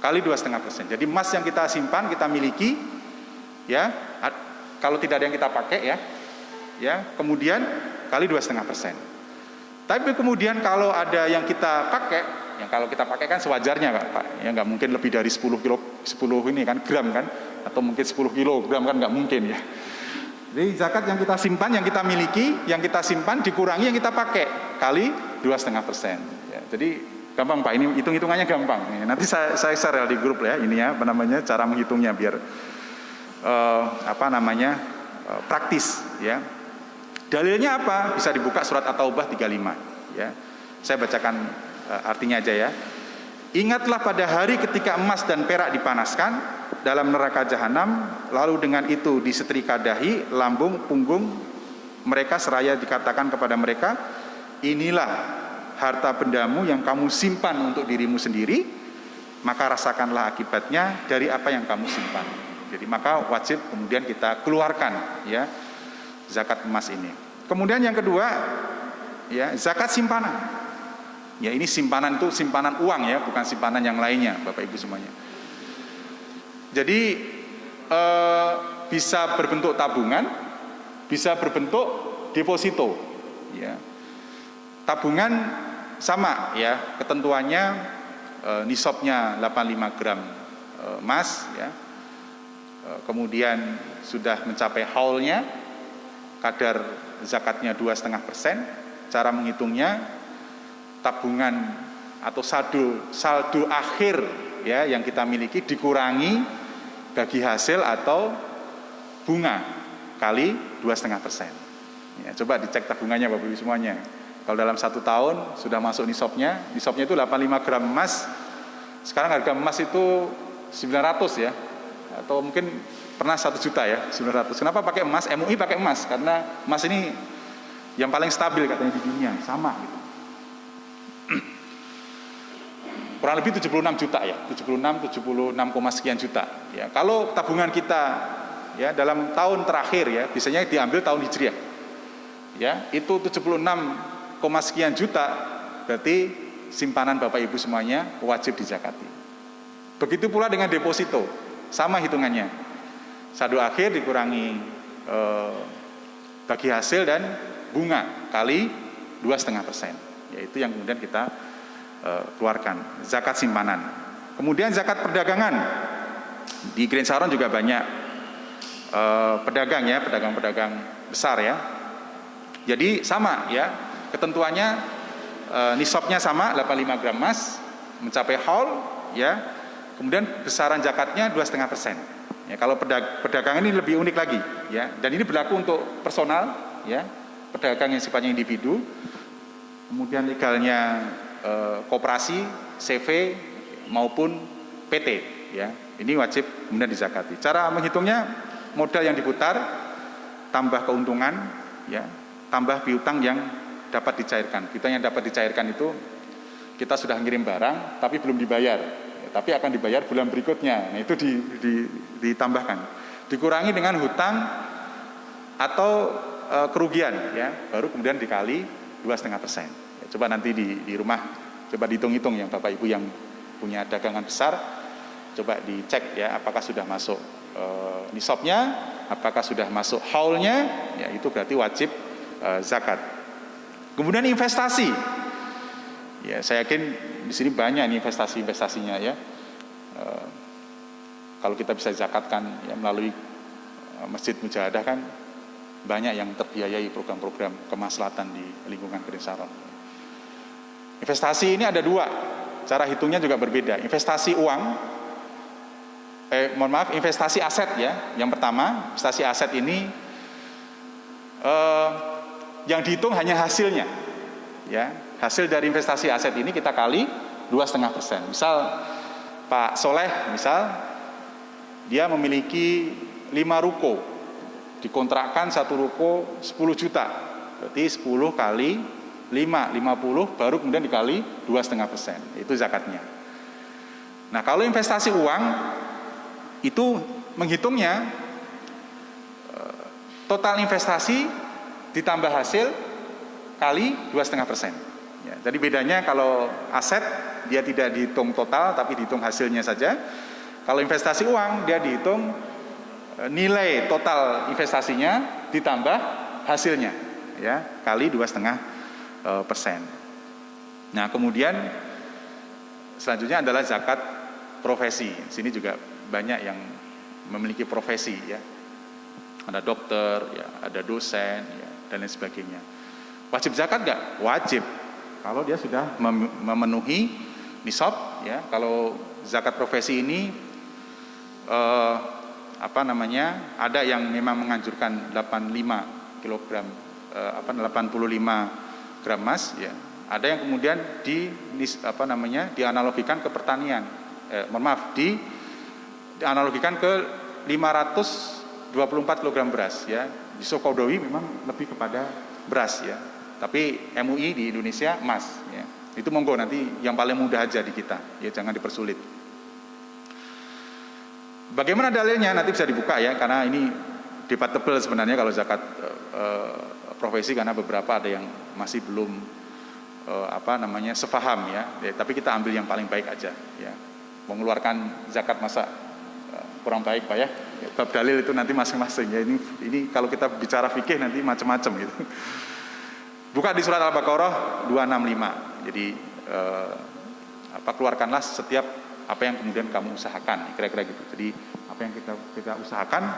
Kali 2,5%. Jadi emas yang kita simpan, kita miliki, ya, kalau tidak ada yang kita pakai ya, kemudian kali 2,5%. Tapi kemudian kalau ada yang kita pakai, yang kalau kita pakai kan sewajarnya Pak, ya nggak mungkin lebih dari 10 ini kan gram kan, atau mungkin 10 kilogram kan nggak mungkin ya. Jadi zakat yang kita simpan, yang kita miliki, yang kita simpan dikurangi yang kita pakai kali 2,5%. Ya, jadi gampang Pak, ini hitung-hitungannya gampang. Ya, nanti saya share di grup ya, ini ya, cara menghitungnya biar praktis ya. Dalilnya apa? Bisa dibuka surat At-Taubah 35 ya. Saya bacakan artinya aja ya. Ingatlah pada hari ketika emas dan perak dipanaskan dalam neraka jahanam, lalu dengan itu disetrika dahi, lambung, punggung mereka seraya dikatakan kepada mereka, inilah harta bendamu yang kamu simpan untuk dirimu sendiri, maka rasakanlah akibatnya dari apa yang kamu simpan. Jadi maka wajib kemudian kita keluarkan ya zakat emas ini. Kemudian yang kedua ya zakat simpanan. Ya ini simpanan itu simpanan uang ya, bukan simpanan yang lainnya, Bapak Ibu semuanya. Jadi bisa berbentuk tabungan, bisa berbentuk deposito. Ya. Tabungan sama ya, ketentuannya nisabnya 85 gram emas ya. Kemudian sudah mencapai haulnya, kadar zakatnya 2,5%. Cara menghitungnya tabungan atau saldo akhir ya yang kita miliki dikurangi bagi hasil atau bunga kali 2,5%. Ya, coba dicek tabungannya Bapak Ibu semuanya. Kalau dalam 1 tahun sudah masuk nisabnya itu 85 gram emas. Sekarang harga emas itu 900 ya, atau mungkin pernah 1 juta ya, 900. Kenapa pakai emas? MUI pakai emas karena emas ini yang paling stabil katanya di dunia, sama gitu. Kurang lebih 76 juta ya, 76 sekian juta. Ya, kalau tabungan kita ya dalam tahun terakhir ya, biasanya diambil tahun Hijriah. Ya, itu 76 sekian juta, berarti simpanan Bapak Ibu semuanya wajib dizakati. Begitu pula dengan deposito, sama hitungannya. Saldo akhir dikurangi bagi hasil dan bunga kali 2,5%. Yaitu yang kemudian kita keluarkan zakat simpanan. Kemudian zakat perdagangan. Di Green Saron juga banyak pedagang ya, pedagang-pedagang besar ya. Jadi sama ya, ketentuannya nisabnya sama 85 gram emas, mencapai haul ya. Kemudian besaran zakatnya 2,5%. Ya, kalau pedagang ini lebih unik lagi ya, dan ini berlaku untuk personal ya, pedagang yang sifatnya individu. Kemudian legalnya koperasi, CV maupun PT ya. Ini wajib kemudian dizakati. Cara menghitungnya modal yang diputar tambah keuntungan ya, tambah piutang yang dapat dicairkan. Piutang yang dapat dicairkan itu kita sudah ngirim barang tapi belum dibayar, ya, tapi akan dibayar bulan berikutnya. Nah, itu ditambahkan. Dikurangi dengan hutang atau kerugian ya, baru kemudian dikali 2,5%. Coba nanti di rumah, coba dihitung-hitung ya Bapak Ibu yang punya dagangan besar, coba dicek ya apakah sudah masuk nisabnya, apakah sudah masuk haulnya, ya itu berarti wajib zakat. Kemudian investasi, ya saya yakin di sini banyak nih investasinya ya. Kalau kita bisa zakatkan ya melalui Masjid Mujahadah kan banyak yang terbiayai program-program kemaslahatan di lingkungan Green Saron. Investasi ini ada 2, cara hitungnya juga berbeda. Investasi uang, investasi aset ya. Yang pertama, investasi aset ini yang dihitung hanya hasilnya, ya. Hasil dari investasi aset ini kita kali 2,5%. Misal Pak Soleh, dia memiliki 5 ruko, dikontrakkan 1 ruko 10 juta, berarti 10 kali 50 baru kemudian dikali 2,5%, itu zakatnya. Nah kalau investasi uang itu menghitungnya total investasi ditambah hasil kali 2,5%. Ya, jadi bedanya kalau aset dia tidak dihitung total tapi dihitung hasilnya saja. Kalau investasi uang dia dihitung nilai total investasinya ditambah hasilnya ya kali 2,5%. Nah kemudian selanjutnya adalah zakat profesi. Di sini juga banyak yang memiliki profesi ya. Ada dokter, ya, ada dosen, ya, dan lain sebagainya. Wajib zakat nggak? Wajib. Kalau dia sudah memenuhi nisab, ya. Kalau zakat profesi ini ada yang memang menganjurkan 85 kilogram, 85 gram emas, ya. Ada yang kemudian dianalogikan ke pertanian, dianalogikan ke 524 kg beras ya. Yusuf Qaradawi memang lebih kepada beras ya. Tapi MUI di Indonesia emas ya. Itu monggo nanti yang paling mudah aja di kita ya, jangan dipersulit. Bagaimana dalilnya nanti bisa dibuka ya, karena ini debatable sebenarnya kalau zakat profesi, karena beberapa ada yang masih belum sepaham ya. Tapi kita ambil yang paling baik aja ya. Mengeluarkan zakat masa kurang baik Pak ya. Bab dalil itu nanti masing-masing ya. Ini kalau kita bicara fikih nanti macam-macam gitu. Buka di surat Al-Baqarah 265. Jadi keluarkanlah setiap apa yang kemudian kamu usahakan, kira-kira gitu. Jadi apa yang kita usahakan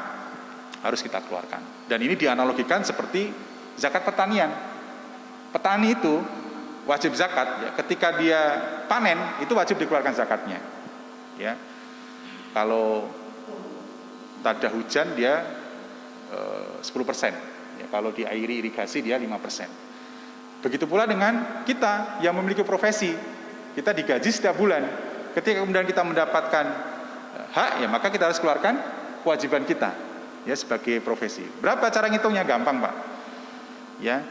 harus kita keluarkan. Dan ini dianalogikan seperti zakat pertanian. Petani itu wajib zakat ya, ketika dia panen itu wajib dikeluarkan zakatnya. Ya. Kalau tak ada hujan dia 10%. Ya, kalau diairi irigasi dia 5%. Begitu pula dengan kita yang memiliki profesi. Kita digaji setiap bulan. Ketika kemudian kita mendapatkan hak, ya maka kita harus keluarkan kewajiban kita ya sebagai profesi. Berapa cara ngitungnya? Gampang Pak. Ya,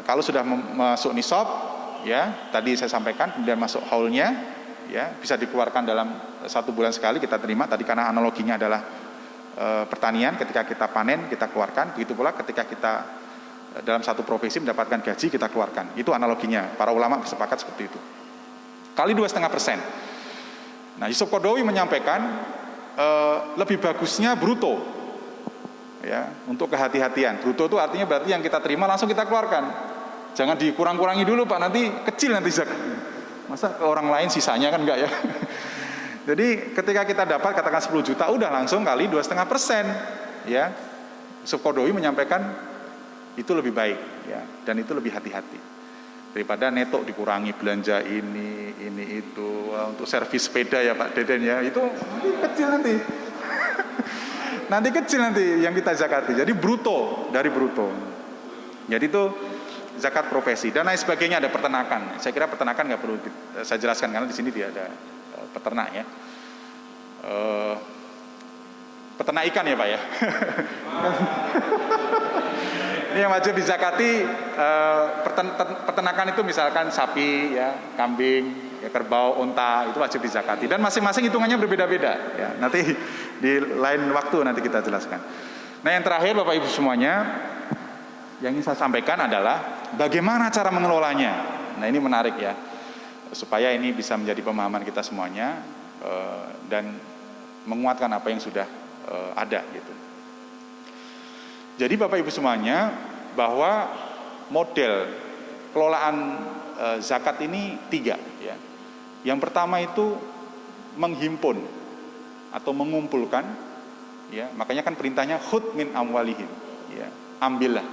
kalau sudah masuk nisab, ya tadi saya sampaikan, kemudian masuk haulnya, ya bisa dikeluarkan dalam 1 bulan sekali kita terima. Tadi karena analoginya adalah pertanian, ketika kita panen kita keluarkan. Begitu pula ketika kita dalam satu profesi mendapatkan gaji kita keluarkan. Itu analoginya. Para ulama bersepakat seperti itu. Kali 2,5%. Nah, Yusuf Qaradawi menyampaikan lebih bagusnya bruto, ya, untuk kehati-hatian. Bruto itu artinya berarti yang kita terima langsung kita keluarkan. Jangan dikurang-kurangi dulu Pak, nanti kecil nanti zakatnya. Masa ke orang lain sisanya kan enggak ya. Jadi ketika kita dapat katakan 10 juta, udah langsung kali 2,5%, ya. Yusuf Qaradawi menyampaikan itu lebih baik, ya, dan itu lebih hati-hati. Daripada netok dikurangi belanja ini itu. Untuk servis sepeda ya Pak Deden ya, itu kecil nanti. Nanti kecil nanti yang kita zakati. Jadi bruto, dari bruto. Jadi itu zakat profesi. Dan lain sebagainya, ada peternakan. Saya kira peternakan nggak perlu saya jelaskan karena di sini dia ada peternak ya. Peternak ikan ya Pak ya. Ini yang wajib dizakati peternakan itu misalkan sapi, ya, kambing, ya, kerbau, unta, itu wajib dizakati. Dan masing-masing hitungannya berbeda-beda. Ya, nanti di lain waktu nanti kita jelaskan. Nah yang terakhir Bapak Ibu semuanya, yang ingin saya sampaikan adalah bagaimana cara mengelolanya. Nah ini menarik ya, supaya ini bisa menjadi pemahaman kita semuanya dan menguatkan apa yang sudah ada gitu. Jadi Bapak Ibu semuanya, bahwa model kelolaan zakat ini 3 ya. Yang pertama itu menghimpun atau mengumpulkan ya, makanya kan perintahnya khudh min amwalihim ya, ambillah.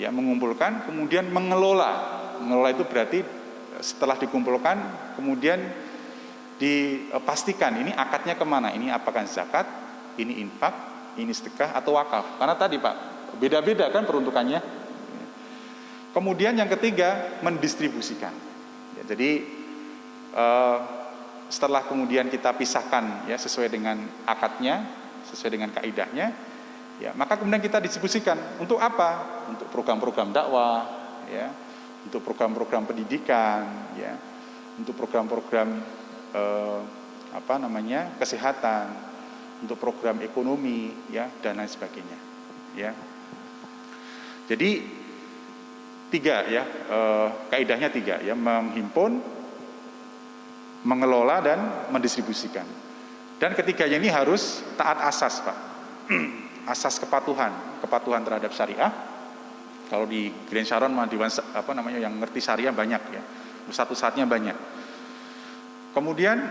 Ya, mengumpulkan, kemudian mengelola. Mengelola itu berarti setelah dikumpulkan kemudian dipastikan ini akadnya kemana, ini apakah zakat, ini infak, ini sedekah atau wakaf. Karena tadi Pak, beda-beda kan peruntukannya. Kemudian yang ketiga, mendistribusikan. Ya, jadi setelah kemudian kita pisahkan ya sesuai dengan akadnya, sesuai dengan kaidahnya, ya maka kemudian kita distribusikan. Untuk apa? Untuk program-program dakwah, ya, untuk program-program pendidikan, ya, untuk program-program kesehatan, untuk program ekonomi, ya, dan lain sebagainya, ya. Jadi 3 ya, kaidahnya 3 ya, menghimpun, mengelola dan mendistribusikan. Dan ketiganya ini harus taat asas Pak, asas kepatuhan terhadap syariah. Kalau di Grand Sharon yang ngerti syariah banyak ya, satu-satunya banyak. Kemudian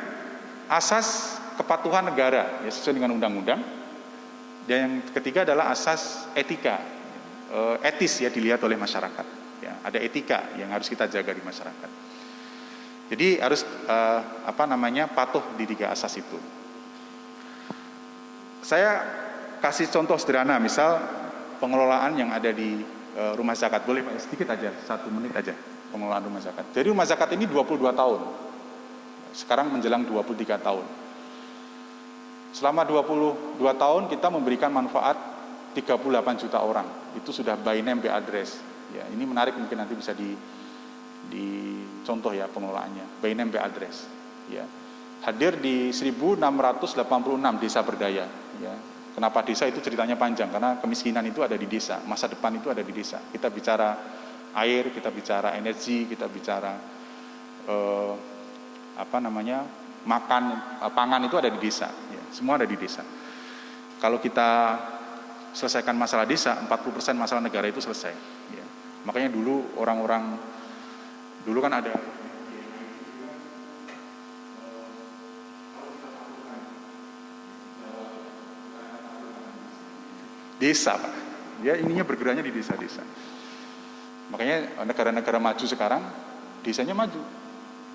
asas kepatuhan negara ya, sesuai dengan undang-undang. Dan yang ketiga adalah asas etika, etis ya, dilihat oleh masyarakat ya. Ada etika yang harus kita jaga di masyarakat. Jadi harus patuh di 3 asas itu. Saya kasih contoh sederhana, misal pengelolaan yang ada di rumah zakat. Boleh Pak, sedikit aja, 1 menit aja pengelolaan rumah zakat. Jadi rumah zakat ini 22 tahun. Sekarang menjelang 23 tahun. Selama 22 tahun kita memberikan manfaat 38 juta orang. Itu sudah by name by address. Ya, ini menarik, mungkin nanti bisa dicontoh ya pengelolaannya. By name by address. Ya. Hadir di 1686 desa berdaya. Ya. Kenapa desa itu ceritanya panjang? Karena kemiskinan itu ada di desa, masa depan itu ada di desa. Kita bicara air, kita bicara energi, kita bicara makan, pangan itu ada di desa. Ya. Semua ada di desa. Kalau kita selesaikan masalah desa, 40% masalah negara itu selesai. Ya. Makanya dulu orang-orang, dulu kan ada desa, Pak. Ya, ininya bergeraknya di desa-desa. Makanya negara-negara maju sekarang, desanya maju.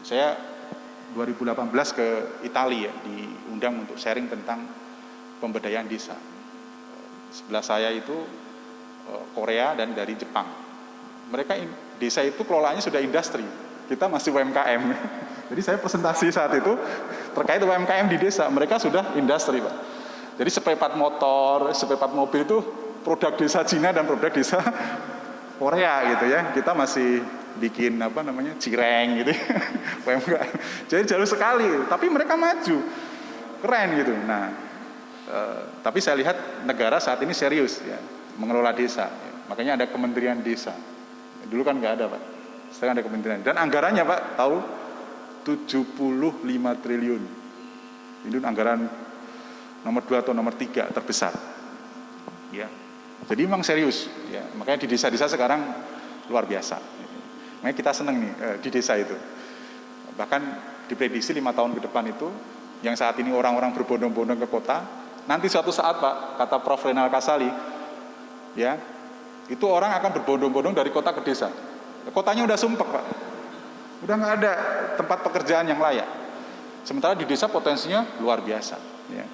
Saya 2018 ke Italia ya, diundang untuk sharing tentang pemberdayaan desa. Sebelah saya itu Korea dan dari Jepang. Mereka desa itu kelolaannya sudah industri, kita masih UMKM. Jadi saya presentasi saat itu terkait UMKM di desa, mereka sudah industri, Pak. Jadi spare motor, spare mobil itu produk desa Cina dan produk desa Korea gitu ya. Kita masih bikin cireng gitu. UMKM. Jadi jauh sekali, tapi mereka maju. Keren gitu. Nah, tapi saya lihat negara saat ini serius ya mengelola desa. Makanya ada Kementerian Desa. Dulu kan nggak ada, Pak. Sekarang ada kementerian. Dan anggarannya, Pak, tahu 75 triliun. Ini anggaran nomor 2 atau nomor 3 terbesar. Ya. Jadi memang serius ya. Makanya di desa-desa sekarang luar biasa. Makanya kita senang nih di desa itu. Bahkan diprediksi 5 tahun ke depan itu yang saat ini orang-orang berbondong-bondong ke kota, nanti suatu saat, Pak, kata Prof. Renal Kasali, ya, itu orang akan berbondong-bondong dari kota ke desa. Kotanya udah sumpek, Pak. Udah nggak ada tempat pekerjaan yang layak. Sementara di desa potensinya luar biasa. Ya.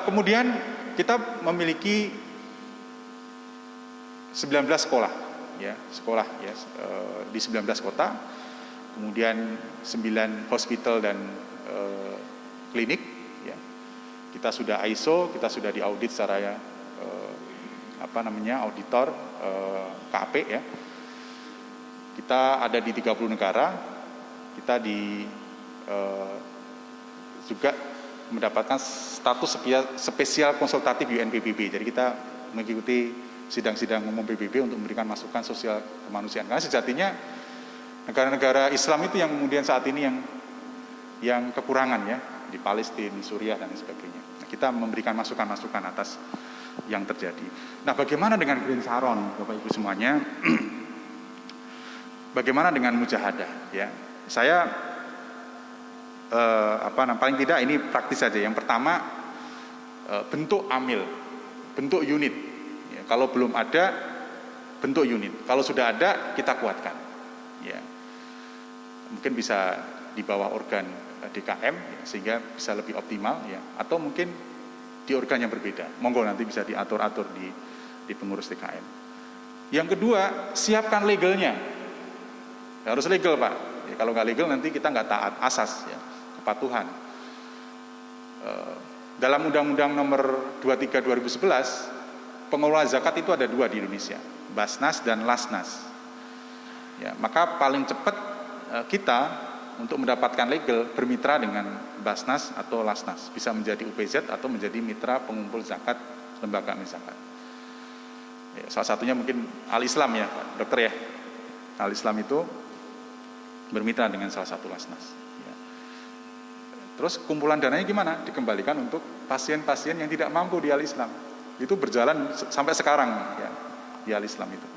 Kemudian kita memiliki 19 sekolah, ya, di 19 kota, kemudian 9 hospital dan klinik. Ya. Kita sudah ISO, kita sudah diaudit secara auditor KAP ya. Kita ada di 30 negara, kita juga mendapatkan status spesial konsultatif UNPBB. Jadi kita mengikuti sidang-sidang umum PBB untuk memberikan masukan sosial kemanusiaan. Karena sejatinya negara-negara Islam itu yang kemudian saat ini yang kekurangan ya, di Palestina, di Suriah dan sebagainya. Nah, kita memberikan masukan-masukan atas yang terjadi. Nah, bagaimana dengan Green Sharon, Bapak Ibu semuanya? Bagaimana dengan mujahadah? Ya, saya paling tidak ini praktis saja. Yang pertama, bentuk amil, bentuk unit. Ya, kalau belum ada, bentuk unit. Kalau sudah ada, kita kuatkan. Ya, mungkin bisa di bawah organ DKM, ya, sehingga bisa lebih optimal. Ya, atau mungkin di organ yang berbeda. Monggo nanti bisa diatur-atur di pengurus DKM. Yang kedua, siapkan legalnya. Ya, harus legal, Pak. Ya, kalau nggak legal nanti kita nggak taat asas. Ya. Kepatuhan. Dalam Undang-Undang Nomor 23 2011, pengelola zakat itu ada 2 di Indonesia, Basnas dan Lasnas. Ya, maka paling cepat kita untuk mendapatkan legal bermitra dengan Basnas atau Lasnas, bisa menjadi UPZ atau menjadi mitra pengumpul zakat lembaga amil zakat. Ya, salah satunya mungkin Al-Islam ya, Pak Dokter ya. Al-Islam itu bermitra dengan salah satu Lasnas. Terus kumpulan dananya gimana? Dikembalikan untuk pasien-pasien yang tidak mampu di Al-Islam. Itu berjalan sampai sekarang ya, di Al-Islam itu.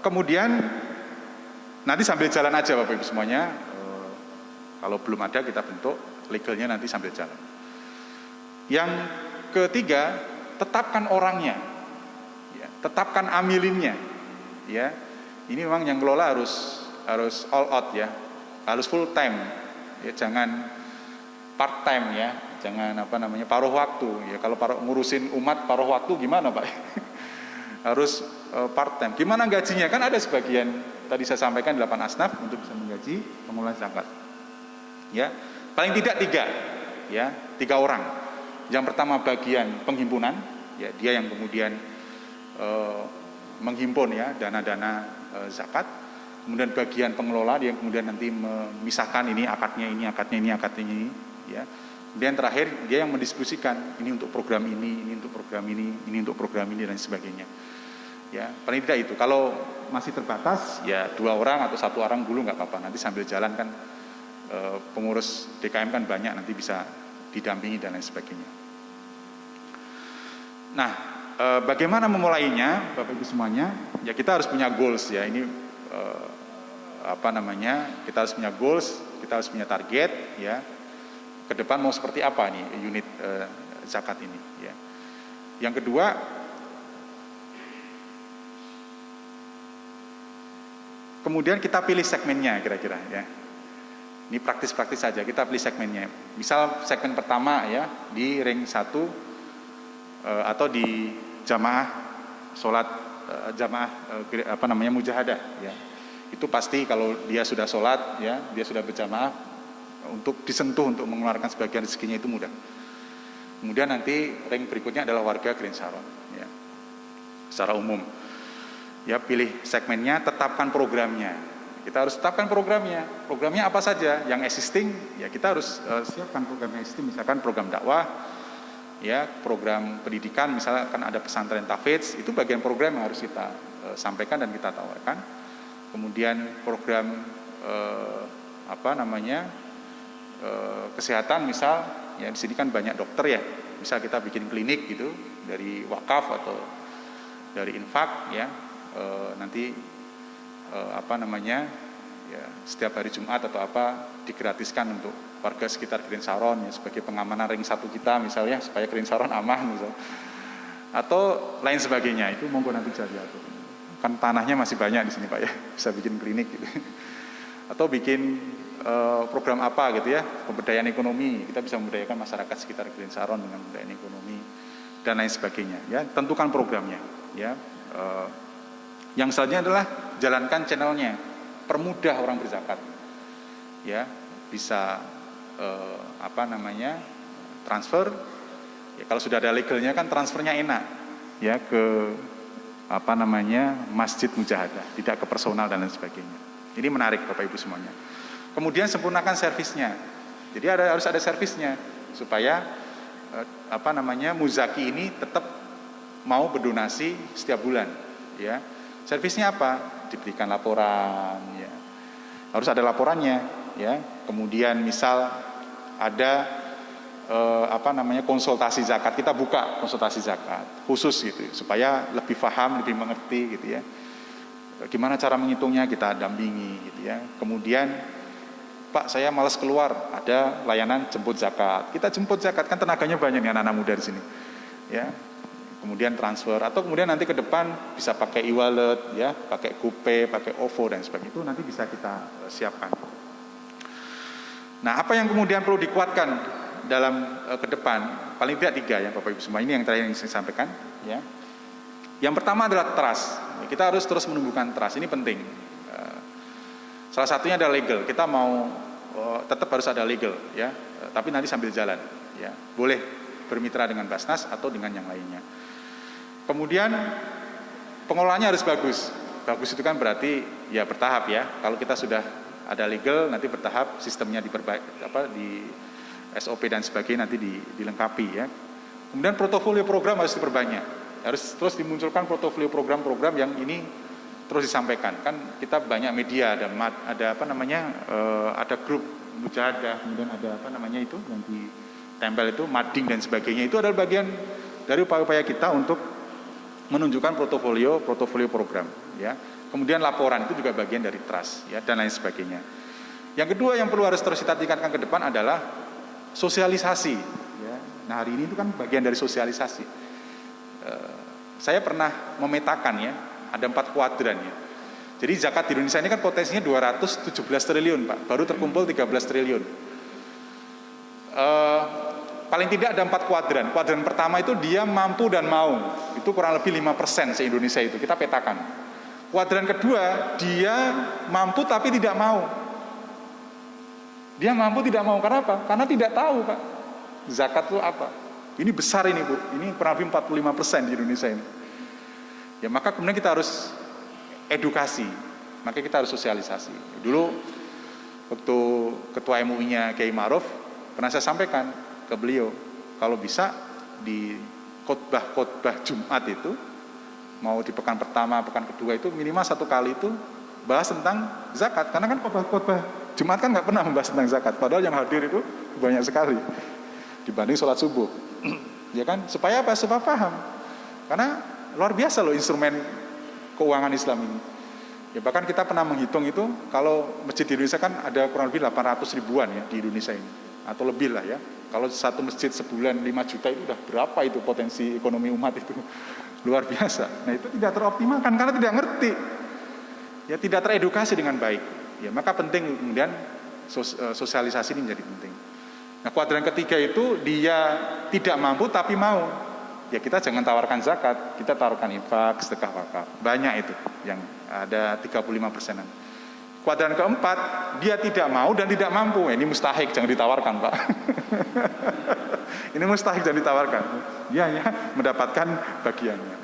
Kemudian nanti sambil jalan aja Bapak Ibu semuanya. Kalau belum ada kita bentuk legalnya nanti sambil jalan. Yang ketiga, tetapkan orangnya. Ya, tetapkan amilinnya. Ya. Ini memang yang kelola harus all out ya. Harus full time, ya, jangan part time ya, jangan paruh waktu ya. Kalau ngurusin umat paruh waktu gimana Pak? Harus part time. Gimana gajinya? Kan ada sebagian tadi saya sampaikan 8 asnaf untuk bisa menggaji pengelola zakat. Ya, paling tidak 3, ya, 3 orang. Yang pertama bagian penghimpunan, ya, dia yang kemudian menghimpun ya dana-dana zakat. Kemudian bagian pengelola dia yang kemudian nanti memisahkan ini akadnya ini, akadnya ini, akadnya ini, ya. Kemudian terakhir dia yang mendiskusikan ini untuk program ini untuk program ini untuk program ini dan sebagainya. Ya, paling tidak itu. Kalau masih terbatas, ya 2 orang atau 1 orang dulu nggak apa-apa. Nanti sambil jalan kan pengurus DKM kan banyak, nanti bisa didampingi dan lain sebagainya. Nah, bagaimana memulainya, Bapak Ibu semuanya? Ya kita harus punya goals ya. Ini kita harus punya goals, kita harus punya target ya. Ke depan mau seperti apa nih unit zakat ini ya. Yang kedua, kemudian kita pilih segmennya kira-kira ya. Ini praktis-praktis saja, kita pilih segmennya. Misal segmen pertama ya di ring 1 atau di jamaah sholat mujahadah ya. Itu pasti kalau dia sudah sholat ya, dia sudah berjamaah, untuk disentuh untuk mengeluarkan sebagian rezekinya itu mudah. Kemudian nanti ring berikutnya adalah warga Green Sharon ya. Secara umum. Ya, pilih segmennya, tetapkan programnya. Kita harus tetapkan programnya. Programnya apa saja yang existing, ya kita harus siapkan program yang existing, misalkan program dakwah, ya, program pendidikan, misalkan ada pesantren tahfidz, itu bagian program yang harus kita sampaikan dan kita tawarkan. Kemudian program kesehatan, misal, ya di sini kan banyak dokter ya, misal kita bikin klinik gitu dari wakaf atau dari infak, ya, nanti ya, setiap hari Jumat atau apa digratiskan untuk warga sekitar Green Sharon ya, sebagai pengamanan ring 1 kita misalnya, supaya Green Sharon aman misal. Atau lain sebagainya, itu monggo nanti jadi atur. Kan tanahnya masih banyak di sini Pak ya, bisa bikin klinik gitu. Atau bikin program apa gitu ya, pemberdayaan ekonomi, kita bisa memberdayakan masyarakat sekitar Green Sharon dengan pemberdayaan ekonomi dan lain sebagainya ya. Tentukan programnya ya. Yang selanjutnya adalah jalankan channelnya, permudah orang berzakat ya, bisa transfer ya, kalau sudah ada legalnya kan transfernya enak ya, ke masjid mujahadah, tidak ke personal dan lain sebagainya. Ini menarik Bapak Ibu semuanya. Kemudian sempurnakan servisnya, jadi harus ada servisnya supaya muzaki ini tetap mau berdonasi setiap bulan ya. Servisnya apa? Diberikan laporan ya. Harus ada laporannya ya. Kemudian misal ada konsultasi zakat, kita buka konsultasi zakat khusus gitu supaya lebih paham, lebih mengerti gitu ya. Gimana cara menghitungnya, kita dampingi gitu ya. Kemudian Pak, saya malas keluar, ada layanan jemput zakat. Kita jemput zakat, kan tenaganya banyak nih anak-anak muda di sini. Ya. Kemudian transfer, atau kemudian nanti ke depan bisa pakai e-wallet ya, pakai GoPay, pakai OVO dan sebagainya, itu nanti bisa kita siapkan. Nah, apa yang kemudian perlu dikuatkan dalam ke depan? Paling tidak 3 ya Bapak Ibu semua, ini yang terakhir yang saya sampaikan ya. Yang pertama adalah trust. Kita harus terus menumbuhkan trust, ini penting. Salah satunya adalah legal. Kita mau tetap harus ada legal ya, tapi nanti sambil jalan ya. Boleh bermitra dengan Basnas atau dengan yang lainnya. Kemudian pengelolaannya harus bagus. Bagus itu kan berarti ya bertahap ya. Kalau kita sudah ada legal, nanti bertahap sistemnya di SOP dan sebagainya nanti dilengkapi ya. Kemudian portofolio program harus diperbanyak. Harus terus dimunculkan portofolio program-program yang ini terus disampaikan. Kan kita banyak media, ada grup mujahadah, kemudian ada itu yang ditempel itu mading dan sebagainya. Itu adalah bagian dari upaya-upaya kita untuk menunjukkan portofolio program ya. Kemudian laporan itu juga bagian dari trust ya, dan lain sebagainya. Yang kedua yang perlu harus terus kita tingkatkan ke depan adalah sosialisasi ya. Nah, hari ini itu kan bagian dari sosialisasi. Saya pernah memetakan ya, ada 4 kuadran ya. Jadi zakat di Indonesia ini kan potensinya 217 triliun Pak, baru terkumpul 13 triliun. Paling tidak ada 4 kuadran. Kuadran pertama itu dia mampu dan mau, itu kurang lebih 5% se-Indonesia itu, kita petakan. Kuadran kedua dia mampu tapi tidak mau. Dia mampu tidak mau, karena apa? Karena tidak tahu, Pak, zakat itu apa. Ini besar ini, Bu, ini kurang lebih 45% di Indonesia ini. Ya, maka kemudian kita harus edukasi, maka kita harus sosialisasi. Dulu waktu ketua MUI-nya Kiai Ma'ruf, pernah saya sampaikan ke beliau, kalau bisa di khotbah Jumat itu, mau di pekan pertama, pekan kedua itu minimal 1 kali itu bahas tentang zakat. Karena kan khotbah Jumat kan nggak pernah membahas tentang zakat, padahal yang hadir itu banyak sekali dibanding sholat subuh. Ya kan, supaya apa? Supaya paham. Karena luar biasa loh instrumen keuangan Islam ini. Ya, bahkan kita pernah menghitung itu, kalau masjid di Indonesia kan ada kurang lebih 800 ribuan ya di Indonesia ini, atau lebih lah ya. Kalau satu masjid sebulan 5 juta itu udah berapa itu potensi ekonomi umat itu. Luar biasa. Nah, itu tidak teroptimalkan karena tidak ngerti. Ya, tidak teredukasi dengan baik. Ya, maka penting kemudian sosialisasi ini menjadi penting. Nah, kuadran ketiga itu dia tidak mampu tapi mau. Ya, kita jangan tawarkan zakat, kita tawarkan infak, sedekah, wakaf. Banyak itu yang ada 35%-an. Kuadran keempat, dia tidak mau dan tidak mampu. Ini mustahik, jangan ditawarkan, Pak. Ini mustahik, jangan ditawarkan. Dia hanya mendapatkan bagiannya.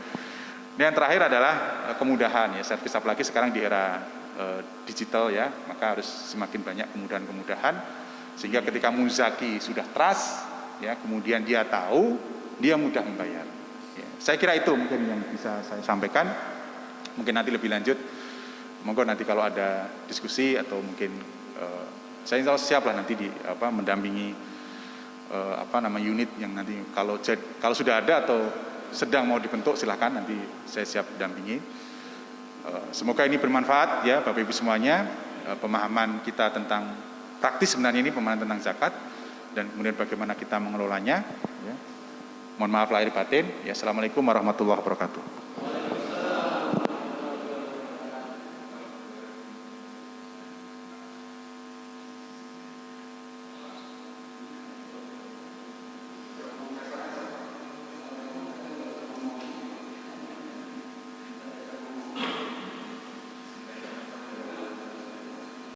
Dan yang terakhir adalah kemudahan ya, servis, apalagi sekarang di era digital ya, maka harus semakin banyak kemudahan-kemudahan sehingga ketika muzaki sudah trust ya, kemudian dia tahu, dia mudah membayar ya. Saya kira itu mungkin yang bisa saya sampaikan. Mungkin nanti lebih lanjut, monggo nanti kalau ada diskusi atau mungkin saya insya Allah siap lah nanti mendampingi unit yang nanti kalau sudah ada atau sedang mau dibentuk, silahkan nanti saya siap dampingi. Semoga ini bermanfaat ya Bapak Ibu semuanya, pemahaman kita tentang praktis sebenarnya ini pemahaman tentang zakat dan kemudian bagaimana kita mengelolanya ya. Mohon maaf lahir batin ya. Assalamualaikum warahmatullahi wabarakatuh.